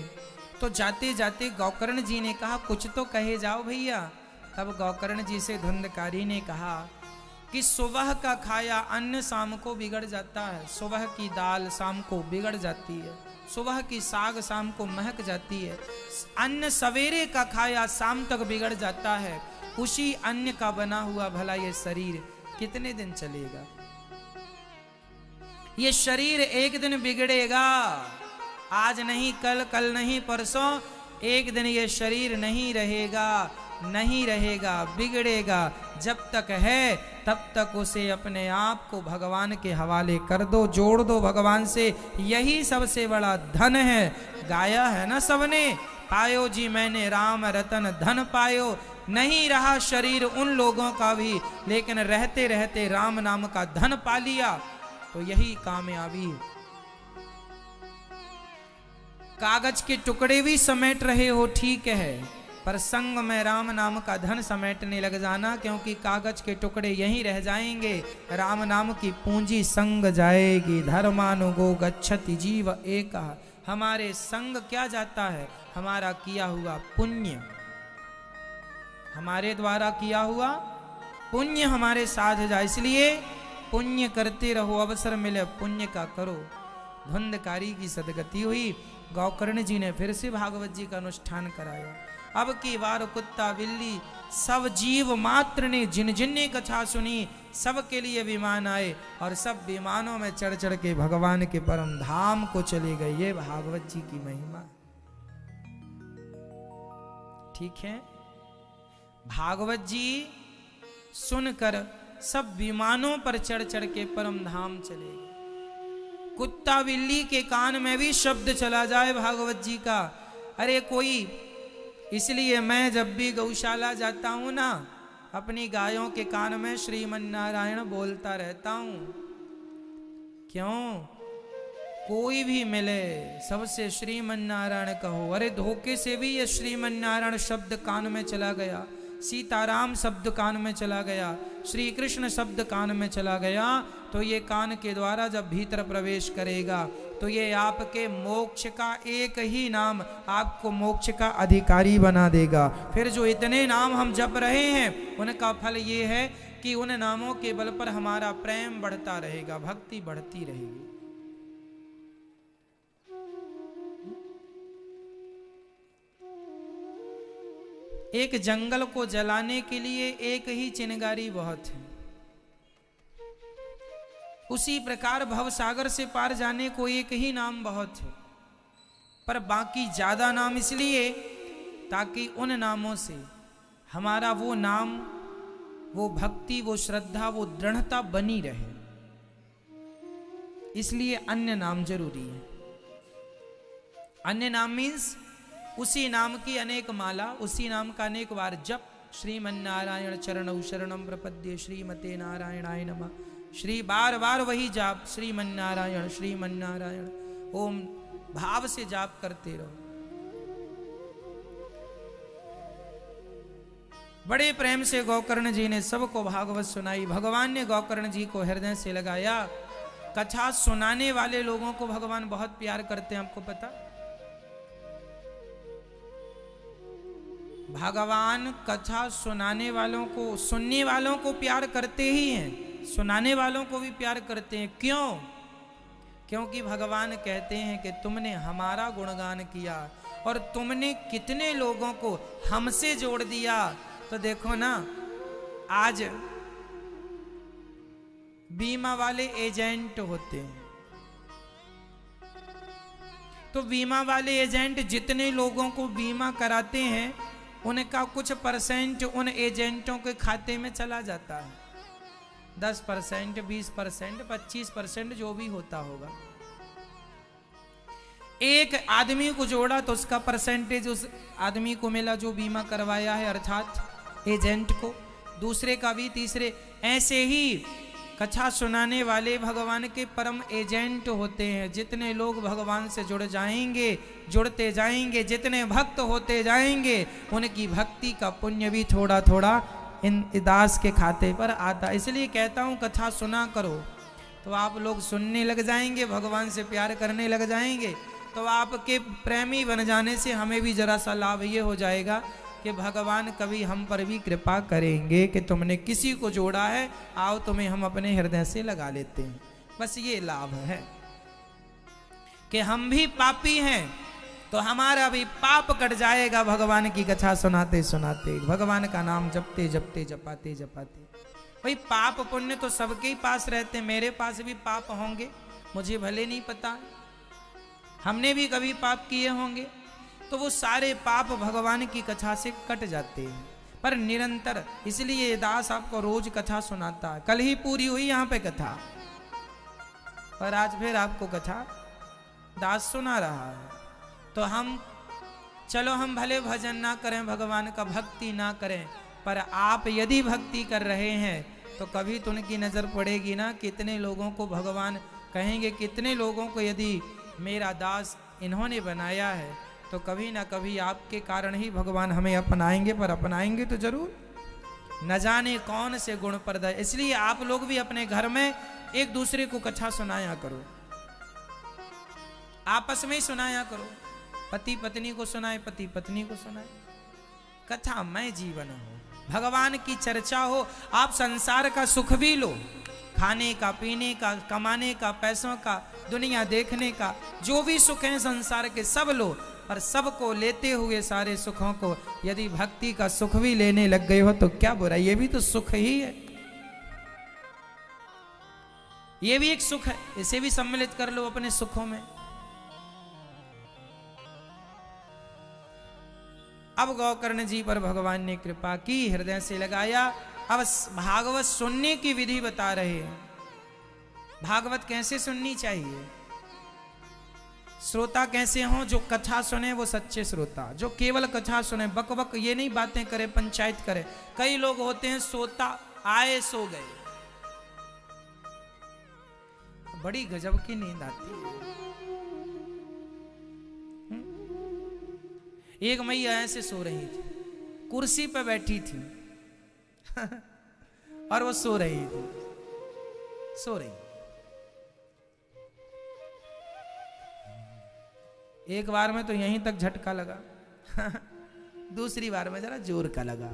तो जाते जाते गौकर्ण जी ने कहा कुछ तो कहे जाओ भैया। तब गौकर्ण जी से धुंधकारी ने कहा कि सुबह का खाया अन्न शाम को बिगड़ जाता है, सुबह की दाल शाम को बिगड़ जाती है, सुबह की साग शाम को महक जाती है, अन्न सवेरे का खाया शाम तक बिगड़ जाता है, उसी अन्न का बना हुआ भला ये शरीर कितने दिन चलेगा? ये शरीर एक दिन बिगड़ेगा, आज नहीं कल, कल नहीं परसों, एक दिन ये शरीर नहीं रहेगा, नहीं रहेगा, बिगड़ेगा। जब तक है तब तक उसे अपने आप को भगवान के हवाले कर दो, जोड़ दो भगवान से, यही सबसे बड़ा धन है। गाया है ना सबने, पायो जी मैंने राम रतन धन पायो। नहीं रहा शरीर उन लोगों का भी, लेकिन रहते रहते राम नाम का धन पा लिया, तो यही कामयाबी। कागज के टुकड़े भी समेट रहे हो ठीक है, पर संग में राम नाम का धन समेटने लग जाना, क्योंकि कागज के टुकड़े यहीं रह जाएंगे, राम नाम की पूंजी संग जाएगी। धर्मानुगो गच्छति जीव एक। हमारे संग क्या जाता है? हमारा किया हुआ पुण्य, हमारे द्वारा किया हुआ पुण्य हमारे साथ जाए। इसलिए पुण्य करते रहो, अवसर मिले पुण्य का करो। धुंधकारी की सदगति हुई। गौकर्ण जी ने फिर से भागवत जी का अनुष्ठान कराया। अब की बार कुत्ता बिल्ली सब जीव मात्र ने जिन जिन ने कथा सुनी, सब के लिए विमान आए और सब विमानों में चढ़ चढ़ के भगवान के परम धाम को चले गए। ये भागवत जी की महिमा, ठीक है। भागवत जी सुनकर सब विमानों पर चढ़ चढ़ के परम धाम चले गए। कुत्ता बिल्ली के कान में भी शब्द चला जाए भागवत जी का, अरे कोई, इसलिए मैं जब भी गौशाला जाता हूं ना, अपनी गायों के कान में श्रीमन्नारायण बोलता रहता हूं। क्यों? कोई भी मिले सबसे श्रीमन्नारायण कहो। अरे धोखे से भी ये श्रीमन्नारायण शब्द कान में चला गया, सीताराम शब्द कान में चला गया, श्री कृष्ण शब्द कान में चला गया, तो ये कान के द्वारा जब भीतर प्रवेश करेगा तो ये आपके मोक्ष का एक ही नाम आपको मोक्ष का अधिकारी बना देगा। फिर जो इतने नाम हम जप रहे हैं उनका फल ये है कि उन नामों के बल पर हमारा प्रेम बढ़ता रहेगा, भक्ति बढ़ती रहेगी। एक जंगल को जलाने के लिए एक ही चिनगारी बहुत है, उसी प्रकार भवसागर से पार जाने को एक ही नाम बहुत है, पर बाकी ज्यादा नाम इसलिए ताकि उन नामों से हमारा वो नाम, वो भक्ति, वो श्रद्धा, वो दृढ़ता बनी रहे, इसलिए अन्य नाम जरूरी है। अन्य नाम मीन्स उसी नाम की अनेक माला, उसी नाम का अनेक बार जप। श्रीमन्नारायण चरणौ शरणम प्रपद्ये श्रीमते नारायणाय नमः। श्री बार बार वही जाप, श्रीमन्नारायण श्रीमन्नारायण, ओम भाव से जाप करते रहो। बड़े प्रेम से गौकर्ण जी ने सबको भागवत सुनाई। भगवान ने गौकर्ण जी को हृदय से लगाया। कथा सुनाने वाले लोगों को भगवान बहुत प्यार करते हैं, आपको पता? भगवान कथा सुनाने वालों को, सुनने वालों को प्यार करते ही हैं, सुनाने वालों को भी प्यार करते हैं। क्यों? क्योंकि भगवान कहते हैं कि तुमने हमारा गुणगान किया और तुमने कितने लोगों को हमसे जोड़ दिया। तो देखो ना, आज बीमा वाले एजेंट होते हैं, तो बीमा वाले एजेंट जितने लोगों को बीमा कराते हैं उनका कुछ परसेंट उन एजेंटों के खाते में चला जाता है। 10%, 20%, 25% जो भी होता होगा। एक आदमी को जोड़ा तो उसका परसेंटेज उस आदमी को मिला जो बीमा करवाया है, अर्थात एजेंट को, दूसरे का भी, तीसरे। ऐसे ही कथा सुनाने वाले भगवान के परम एजेंट होते हैं। जितने लोग भगवान से जुड़ जाएंगे, जुड़ते जाएंगे, जितने भक्त होते जाएंगे, उनकी भक्ति का पुण्य भी थोड़ा थोड़ा इन दास के खाते पर आता। इसलिए कहता हूँ कथा सुना करो। तो आप लोग सुनने लग जाएंगे, भगवान से प्यार करने लग जाएंगे। तो आपके प्रेमी बन जाने से हमें भी जरा सा लाभ ये हो जाएगा कि भगवान कभी हम पर भी कृपा करेंगे कि तुमने किसी को जोड़ा है, आओ तुम्हें हम अपने हृदय से लगा लेते हैं। बस ये लाभ है कि हम भी पापी हैं तो हमारा भी पाप कट जाएगा भगवान की कथा सुनाते सुनाते, भगवान का नाम जपते जपते जपाते जपाते। भाई पाप पुण्य तो सबके ही पास रहते, मेरे पास भी पाप होंगे, मुझे भले नहीं पता, हमने भी कभी पाप किए होंगे, तो वो सारे पाप भगवान की कथा से कट जाते हैं। पर निरंतर, इसलिए दास आपको रोज कथा सुनाता है। कल ही पूरी हुई यहाँ पे कथा, और आज फिर आपको कथा दास सुना रहा है। तो हम चलो, हम भले भजन ना करें, भगवान का भक्ति ना करें, पर आप यदि भक्ति कर रहे हैं तो कभी तो उनकी नजर पड़ेगी ना। कितने लोगों को भगवान कहेंगे, कितने लोगों को यदि मेरा दास इन्होंने बनाया है तो कभी ना कभी आपके कारण ही भगवान हमें अपनाएंगे। पर अपनाएंगे तो जरूर, न जाने कौन से गुण पर। इसलिए आप लोग भी अपने घर में एक दूसरे को कथा सुनाया करो, आपस में ही सुनाया करो। पति पत्नी को सुनाए, पति पत्नी को सुनाए, कथामय जीवन हो, भगवान की चर्चा हो। आप संसार का सुख भी लो, खाने का, पीने का, कमाने का, पैसों का, दुनिया देखने का, जो भी सुख है संसार के सब लो, पर सबको लेते हुए सारे सुखों को यदि भक्ति का सुख भी लेने लग गए हो तो क्या बुरा, ये भी तो सुख ही है, ये भी एक सुख है, इसे भी सम्मिलित कर लो अपने सुखों में। अब गोकर्ण जी पर भगवान ने कृपा की, हृदय से लगाया। अब भागवत सुनने की विधि बता रहे हैं। भागवत कैसे सुननी चाहिए, श्रोता कैसे हों? जो कथा सुने वो सच्चे श्रोता, जो केवल कथा सुने, बक बक ये नहीं बातें करे, पंचायत करे। कई लोग होते हैं श्रोता आए सो गए, बड़ी गजब की नींद आती है। एक मैया ऐसे सो रही थी, कुर्सी पर बैठी थी और वो सो रही थी, सो रही। एक बार में तो यहीं तक झटका लगा दूसरी बार में जरा जोर का लगा,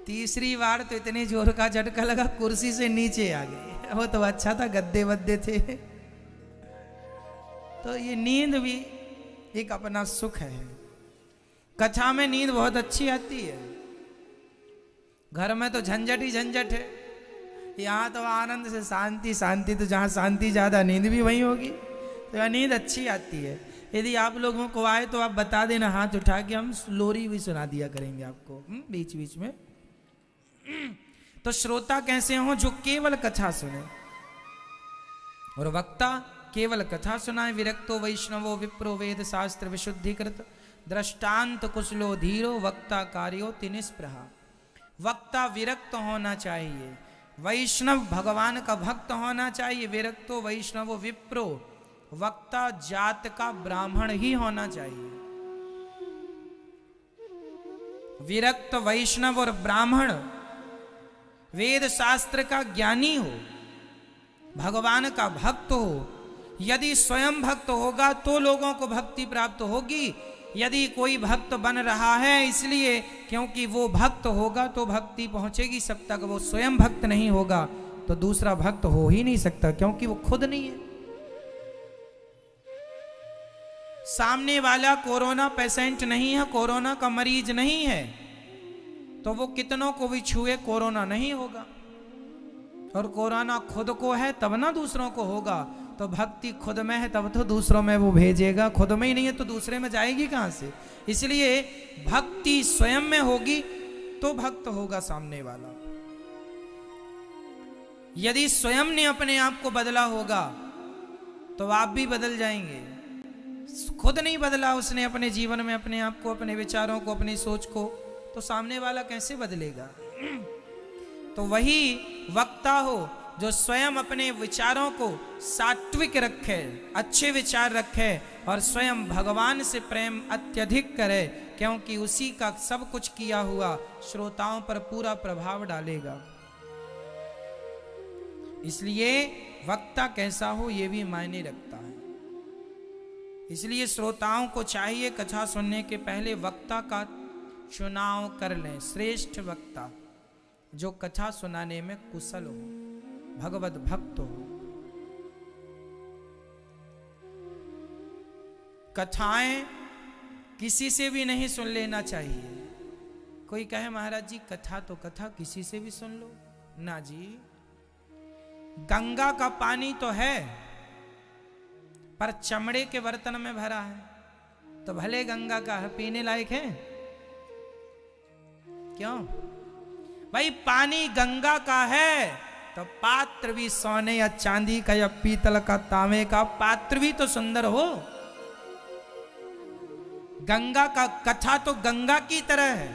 तीसरी बार तो इतने जोर का झटका लगा कुर्सी से नीचे आ गई। वो तो अच्छा था, गद्दे वद्दे थे। तो ये नींद भी एक अपना सुख है। कथा में नींद बहुत अच्छी आती है, घर में तो झंझट ही झंझट है, यहाँ तो आनंद से शांति शांति, तो जहाँ शांति ज्यादा नींद भी वहीं होगी, तो यहाँ नींद अच्छी आती है। यदि आप लोगों को आए तो आप बता देना, हाथ उठा के हम लोरी भी सुना दिया करेंगे आपको बीच बीच में। तो श्रोता कैसे हो? जो केवल कथा सुने, और वक्ता केवल कथा सुनाए। विरक्तो वैष्णवो विप्रो वेद शास्त्र विशुद्धिकृत, दृष्टांत कुशलो धीरो, वक्ता कार्योति निष्प्रहा। वक्ता विरक्त होना चाहिए, वैष्णव भगवान का भक्त होना चाहिए। विरक्तो वैष्णवो विप्रो, वक्ता जात का ब्राह्मण ही होना चाहिए। विरक्त वैष्णव और ब्राह्मण वेद शास्त्र का ज्ञानी हो, भगवान का भक्त हो। यदि स्वयं भक्त होगा तो लोगों को भक्ति प्राप्त होगी। यदि कोई भक्त बन रहा है इसलिए क्योंकि वो भक्त होगा तो भक्ति पहुंचेगी सब तक, वो स्वयं भक्त नहीं होगा तो दूसरा भक्त हो ही नहीं सकता, क्योंकि वो खुद नहीं है। सामने वाला कोरोना पेशेंट नहीं है, कोरोना का मरीज नहीं है, तो वो कितनों को भी छुए कोरोना नहीं होगा। और कोरोना खुद को है तब ना दूसरों को होगा। तो भक्ति खुद में है तब तो दूसरों में वो भेजेगा, खुद में ही नहीं है तो दूसरे में जाएगी कहां से? इसलिए भक्ति स्वयं में होगी तो भक्त होगा सामने वाला। यदि स्वयं ने अपने आप को बदला होगा तो आप भी बदल जाएंगे। खुद नहीं बदला उसने अपने जीवन में अपने आप को, अपने विचारों को, अपनी सोच को, तो सामने वाला कैसे बदलेगा? तो वही वक्ता हो जो स्वयं अपने विचारों को सात्विक रखे, अच्छे विचार रखे और स्वयं भगवान से प्रेम अत्यधिक करे क्योंकि उसी का सब कुछ किया हुआ श्रोताओं पर पूरा प्रभाव डालेगा। इसलिए वक्ता कैसा हो यह भी मायने रखता है। इसलिए श्रोताओं को चाहिए कथा सुनने के पहले वक्ता का चुनाव कर लें। श्रेष्ठ वक्ता जो कथा सुनाने में कुशल हो, भगवत भक्त हो। कथाएं किसी से भी नहीं सुन लेना चाहिए। कोई कहे महाराज जी कथा तो कथा किसी से भी सुन लो, ना जी। गंगा का पानी तो है पर चमड़े के बर्तन में भरा है, तो भले गंगा का है, पीने लायक है क्यों भाई? पानी गंगा का है तो पात्र भी सोने या चांदी का या पीतल का, तांबे का पात्र भी तो सुंदर हो। गंगा का कथा तो गंगा की तरह है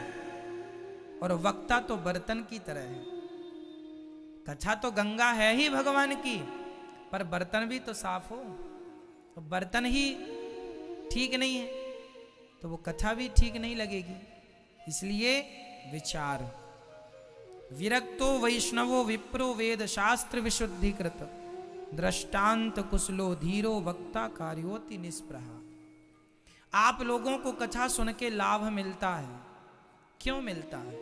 और वक्ता तो बर्तन की तरह है। कथा तो गंगा है ही भगवान की, पर बर्तन भी तो साफ हो। तो बर्तन ही ठीक नहीं है तो वो कथा भी ठीक नहीं लगेगी। इसलिए विचार। विरक्तो वैष्णवो विप्रो वेद शास्त्र विशुद्धिकृत दृष्टांत कुशलो धीरो वक्ता कार्योति निष्प्रहा। आप लोगों को कथा सुन के लाभ मिलता है। क्यों मिलता है?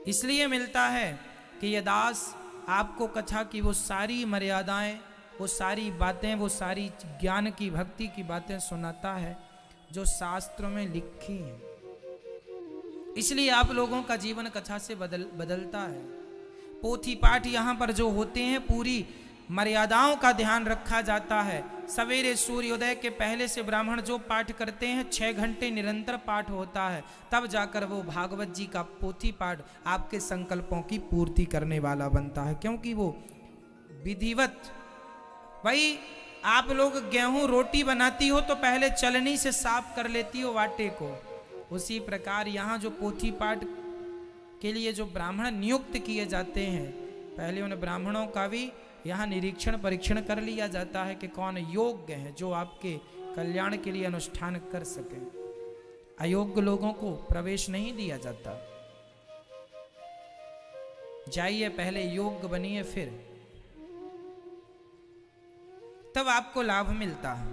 इसलिए मिलता है कि ये दास आपको कथा की वो सारी मर्यादाएं, वो सारी बातें, वो सारी ज्ञान की भक्ति की बातें सुनाता है जो शास्त्रों में लिखी हैं। इसलिए आप लोगों का जीवन कथा से बदलता है। पोथी पाठ यहाँ पर जो होते हैं पूरी मर्यादाओं का ध्यान रखा जाता है। सवेरे सूर्योदय के पहले से ब्राह्मण जो पाठ करते हैं 6 घंटे निरंतर पाठ होता है, तब जाकर वो भागवत जी का पोथी पाठ आपके संकल्पों की पूर्ति करने वाला बनता है। क्योंकि वो विधिवत, भाई आप लोग गेहूं रोटी बनाती हो तो पहले चलनी से साफ कर लेती हो आटे को, उसी प्रकार यहाँ जो पोथी पाठ के लिए जो ब्राह्मण नियुक्त किए जाते हैं, पहले उन ब्राह्मणों का भी यहाँ निरीक्षण परीक्षण कर लिया जाता है कि कौन योग्य है जो आपके कल्याण के लिए अनुष्ठान कर सके। अयोग्य लोगों को प्रवेश नहीं दिया जाता। जाइए पहले योग्य बनिए, फिर तब आपको लाभ मिलता है।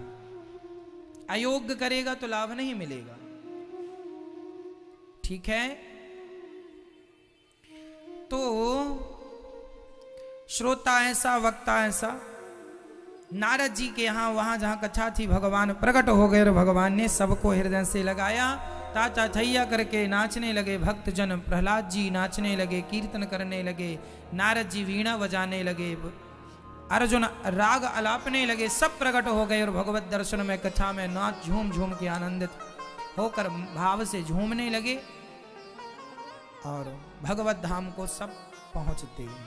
अयोग्य करेगा तो लाभ नहीं मिलेगा। ठीक है? तो श्रोता ऐसा, वक्ता ऐसा। नारद जी के यहाँ वहां जहां कथा थी, भगवान प्रकट हो गए और भगवान ने सबको हृदय से लगाया। ताता थैया करके नाचने लगे भक्तजन। प्रहलाद जी नाचने लगे, कीर्तन करने लगे, नारद जी वीणा बजाने लगे, अर्जुन राग अलापने लगे। सब प्रकट हो गए और भगवत दर्शन में, कथा में नाच झूम झूम के आनंदित होकर भाव से झूमने लगे और भगवत धाम को सब पहुंचते हैं।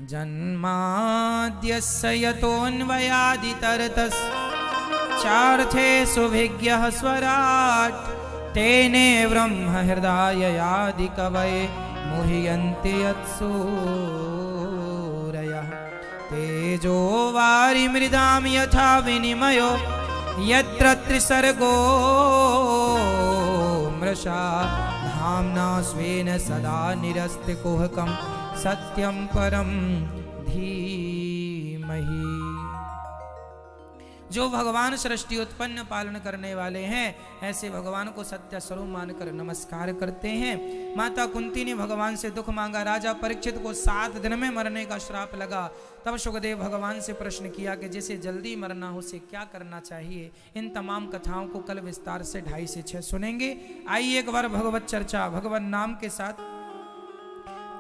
जन्माद्यस्य यतोऽन्वयादितरतस् चार्थेषु विज्ञः स्वराट् तेने ब्रह्म हृदयादि कवये मुह्यन्ति यत्सूरयः तेजो वारिमृदां यथा विनिमयो यत्र त्रिसर्गो मृषा धाम्ना स्वेन सदा निरस्तिकुहकम् सत्यम परम धीमहि। जो भगवान सृष्टि उत्पन्न पालन करने वाले हैं, ऐसे भगवान को सत्य स्वरूप मानकर नमस्कार करते हैं। माता कुंती ने भगवान से दुख मांगा। राजा परीक्षित को 7 दिन में मरने का श्राप लगा। तब सुखदेव भगवान से प्रश्न किया कि जिसे जल्दी मरना हो उसे क्या करना चाहिए। इन तमाम कथाओं को कल विस्तार से 2.5 से 6 सुनेंगे। आइए एक बार भगवत चर्चा भगवान नाम के साथ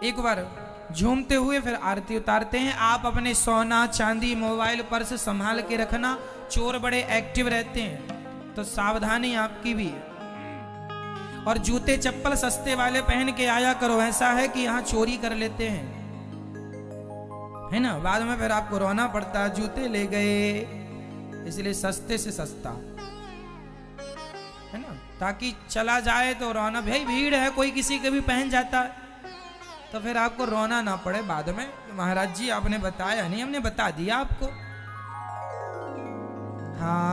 एक बार झूमते हुए फिर आरती उतारते हैं। आप अपने सोना चांदी मोबाइल पर्स संभाल के रखना। चोर बड़े एक्टिव रहते हैं तो सावधानी आपकी भी है। और जूते चप्पल सस्ते वाले पहन के आया करो। ऐसा है कि यहाँ चोरी कर लेते हैं, है ना, बाद में फिर आपको रोना पड़ता है जूते ले गए। इसलिए सस्ते से सस्ता, है ना, ताकि चला जाए तो रोना। भाई भीड़ है, कोई किसी के भी पहन जाता है तो फिर आपको रोना ना पड़े बाद में। महाराज जी आपने बताया नहीं, हमने बता दिया आपको। हाँ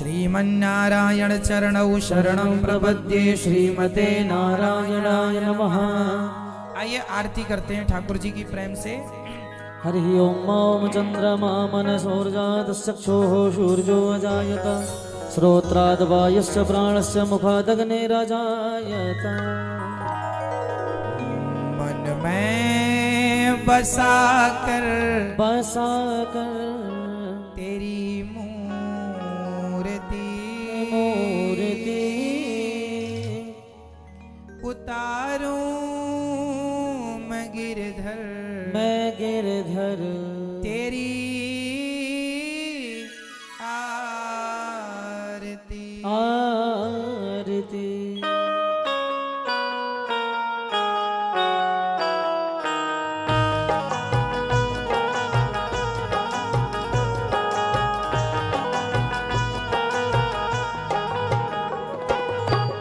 श्रीमन्नारायण चरणौ शरणं प्रपद्ये। श्रीमते नारायणाय नमः। आइए आरती करते हैं ठाकुर जी की प्रेम से। हरि ओम ओम चंद्रमा मनसोर्जातश्चक्षुः सूर्यो अजायत श्रोत्राद्वायश्च प्राणस्य मुखादग्निरजायत। मन में बसा कर तेरी मूर्ति उतारूं मैं गिरधर तेरी आरती।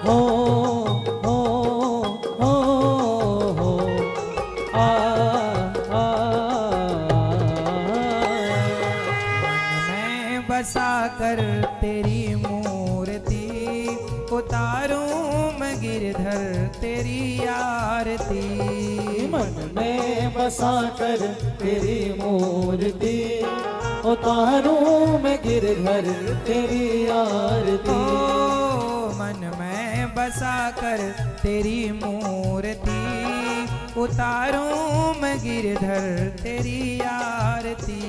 हो हो हो हो आ आ मैं बसा कर तेरी मूर्ति उतारूं मैं गिरधर तेरी आरती। मन में बसा कर तेरी मूर्ति उतारूं मैं गिरधर तेरी आरती। मन में बसा कर तेरी मूर्ति उतारूं मैं गिरधर तेरी आरती।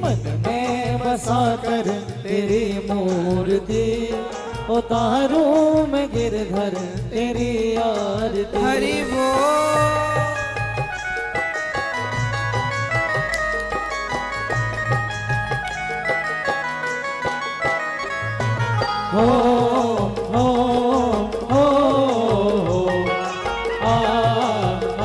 मन में बसा कर तेरी मूर्ति उतारूं मैं गिरधर तेरी आरती। हरि बोल। हो हो हो आ आ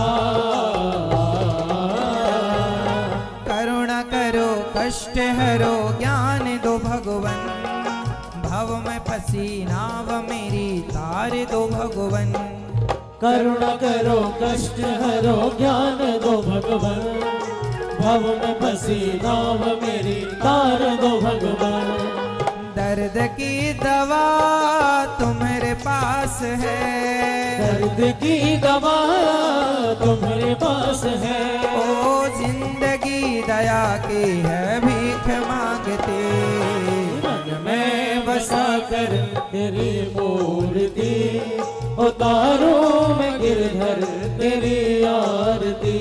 करुणा करो कष्ट हरो ज्ञान दो भगवन भव में फंसी नाव मेरी तार दो भगवन। करुणा करो कष्ट हरो ज्ञान दो भगवान भव में फंसी नाव मेरी तार दो भगवान। दर्द की दवा तुम्हारे पास है दर्द की दवा तुम्हारे पास है। ओ जिंदगी दया की है भीख मांगते। मन में बसा कर तेरी मूर्ति उतारूं मैं गिरधर तेरी आरती।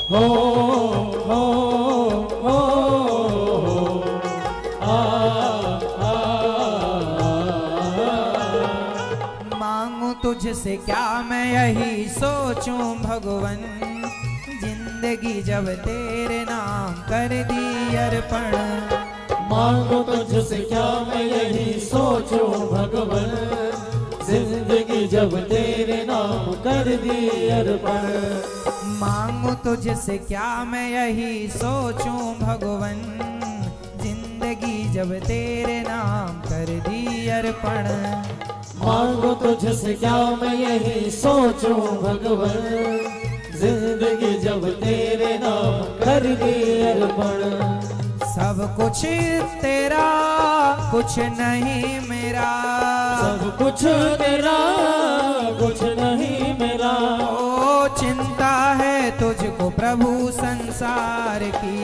हो हो हो आ आ मांगू तुझसे क्या मैं यही सोचूं भगवन जिंदगी जब तेरे नाम कर दी अर्पण। मांगो तुझसे क्या मैं यही सोचूं भगवन जिंदगी जब तेरे नाम कर दी अर्पण। मांगू तुझसे क्या मैं यही सोचूं भगवन जिंदगी जब तेरे नाम कर दी अर्पण। मांगो तुझसे क्या मैं यही सोचूं भगवन जिंदगी जब तेरे नाम कर दी अर्पण। सब कुछ तेरा कुछ नहीं मेरा सब कुछ तेरा कुछ नहीं मेरा। ओ चिंता है तुझको प्रभु संसार की।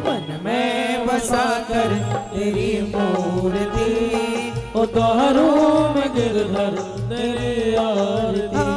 मन में बसा कर तेरी मूर्ति उतारूं मैं गिरधर तेरी आरती।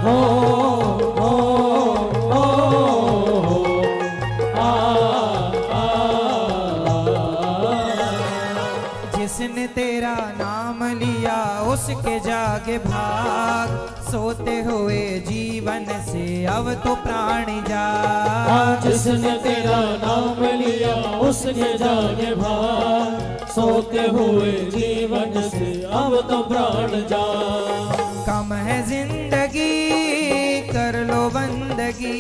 हो हो हो आ आ जिसने तेरा नाम लिया उसके जागे भाग सोते हुए जीवन से अब तो प्राण जा। जिसने तेरा नाम लिया उसके जागे भार, सोते हुए जीवन से अब तो प्राण जा। कम है जिंदगी कर लो बंदगी,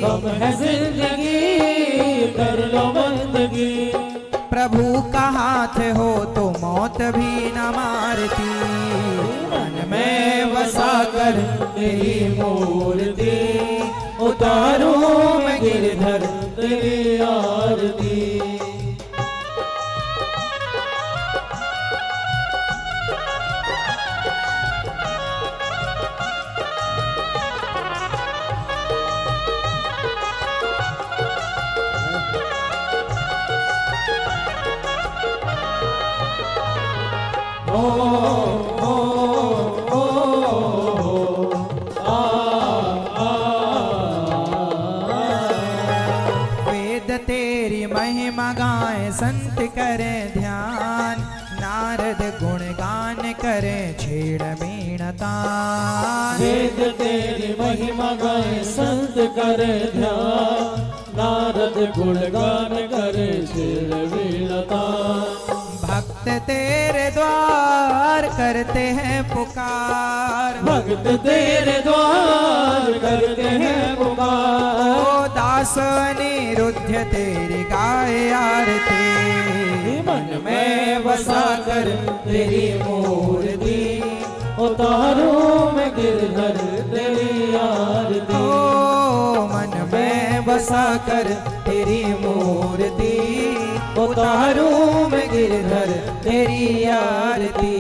कम है जिंदगी कर लो बंदगी। प्रभु का हाथ हो तो मौत भी न मारती, मन में बसा कर तेरी मूर्ति उतारूं मैं गिरधर तेरी आरती। वेद तेरी महिमा गाए संत करें ध्यान, नारद गुणगान करें छेड़ मीणतान। वेद तेरी महिमा गाए संत करे ध्यान, नारद गुणगान करे छेड़ मीणतान। भक्त तेरे द्वार करते हैं पुकार, भक्त तेरे द्वार करते हैं पुकार। ओ दास अनिरुद्ध तेरी गाए आरती, मन में बसा कर तेरी मूर्ति उतारूं मैं गिरधर तेरी आरती। ओ मन में बसा कर तेरी मूर्ति उतारूं मैं गिरधर तेरी आरती।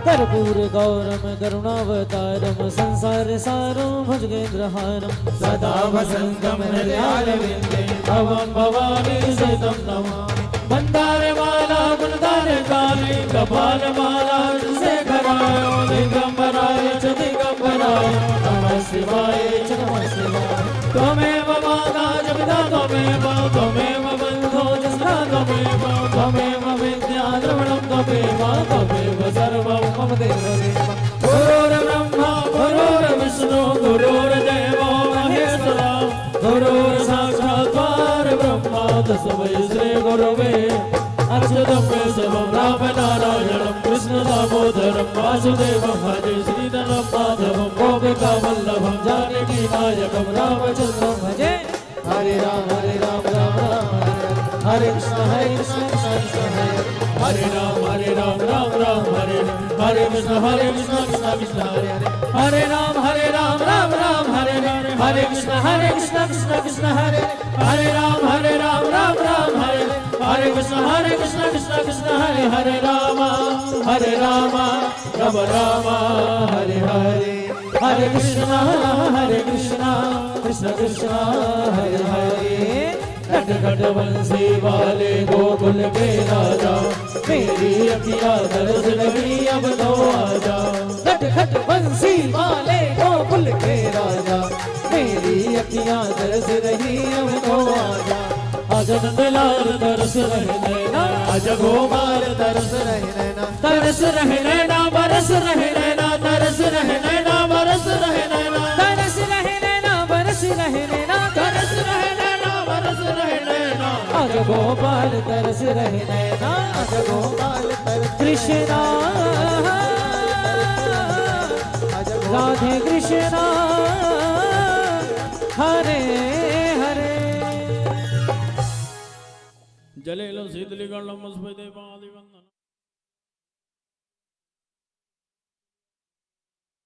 कर्पूर गौरम करुणावतारम संसार सारं भुजगेन्द्रहारं सदा वसन्तं हृदयारविन्दे भवं भवानी सहितं नमामि। मन्दारमाला गुणदारकाले कपालमाला शेखराय दिगम्बराय च दिगम्बराय नमः शिवाय च नमः शिवाय। त्वमेव माता च पिता त्वमेव बन्धो च सखा त्वमेव विद्या द्रविणं त्वमेव सर्वं मम देवदेव। गुरुर्ब्रह्मा गुरुर्विष्णु गुरुर्देवो महेश्वरा, गुरुर्साक्षात् परब्रह्म तस्मै श्री गुरवे अच्युतं केशवं रामनारायणं कृष्ण दामोदरं वासुदेवं हरे श्रीधरं माधवं गोपिका वल्लभं जानकी नायकं रामचन्द्रं भजे। हरे राम राम राम हरे कृष्ण कृष्ण कृष्ण हरे राम राम राम हरे कृष्ण कृष्ण कृष्ण हरे राम राम हरे कृष्ण कृष्ण कृष्ण हरे राम राम हरे कृष्ण कृष्ण कृष्ण हरे राम राम हरे हरे कृष्ण कृष्ण कृष्ण हरे हरे। घट घट बंसी वाले गोकुल के राजा, मेरी अखियाँ दर्द लगी अब तो आजा। घट घट बंसी वाले गोकुल के राजा, मेरी अखियाँ दर्द रही अब तो आजा। आजा नंदलाल तरस रहे नैना, आजा गोपाल तरस रहे नैना, तरस रहे नैना बरस रहे नैना, तरस रहे नैना बरस रहे नैना, तरस रहे नैना बरस रहे नैना, तरस रहे नैना बरस रहे नैना। आजा गोपाल तरस रहे नैना, आजा गोपाल तरस कृष्णा राधे कृष्णा हरे हरे। जलेलं शीतलीकरणं स्फटिकादिवन्नं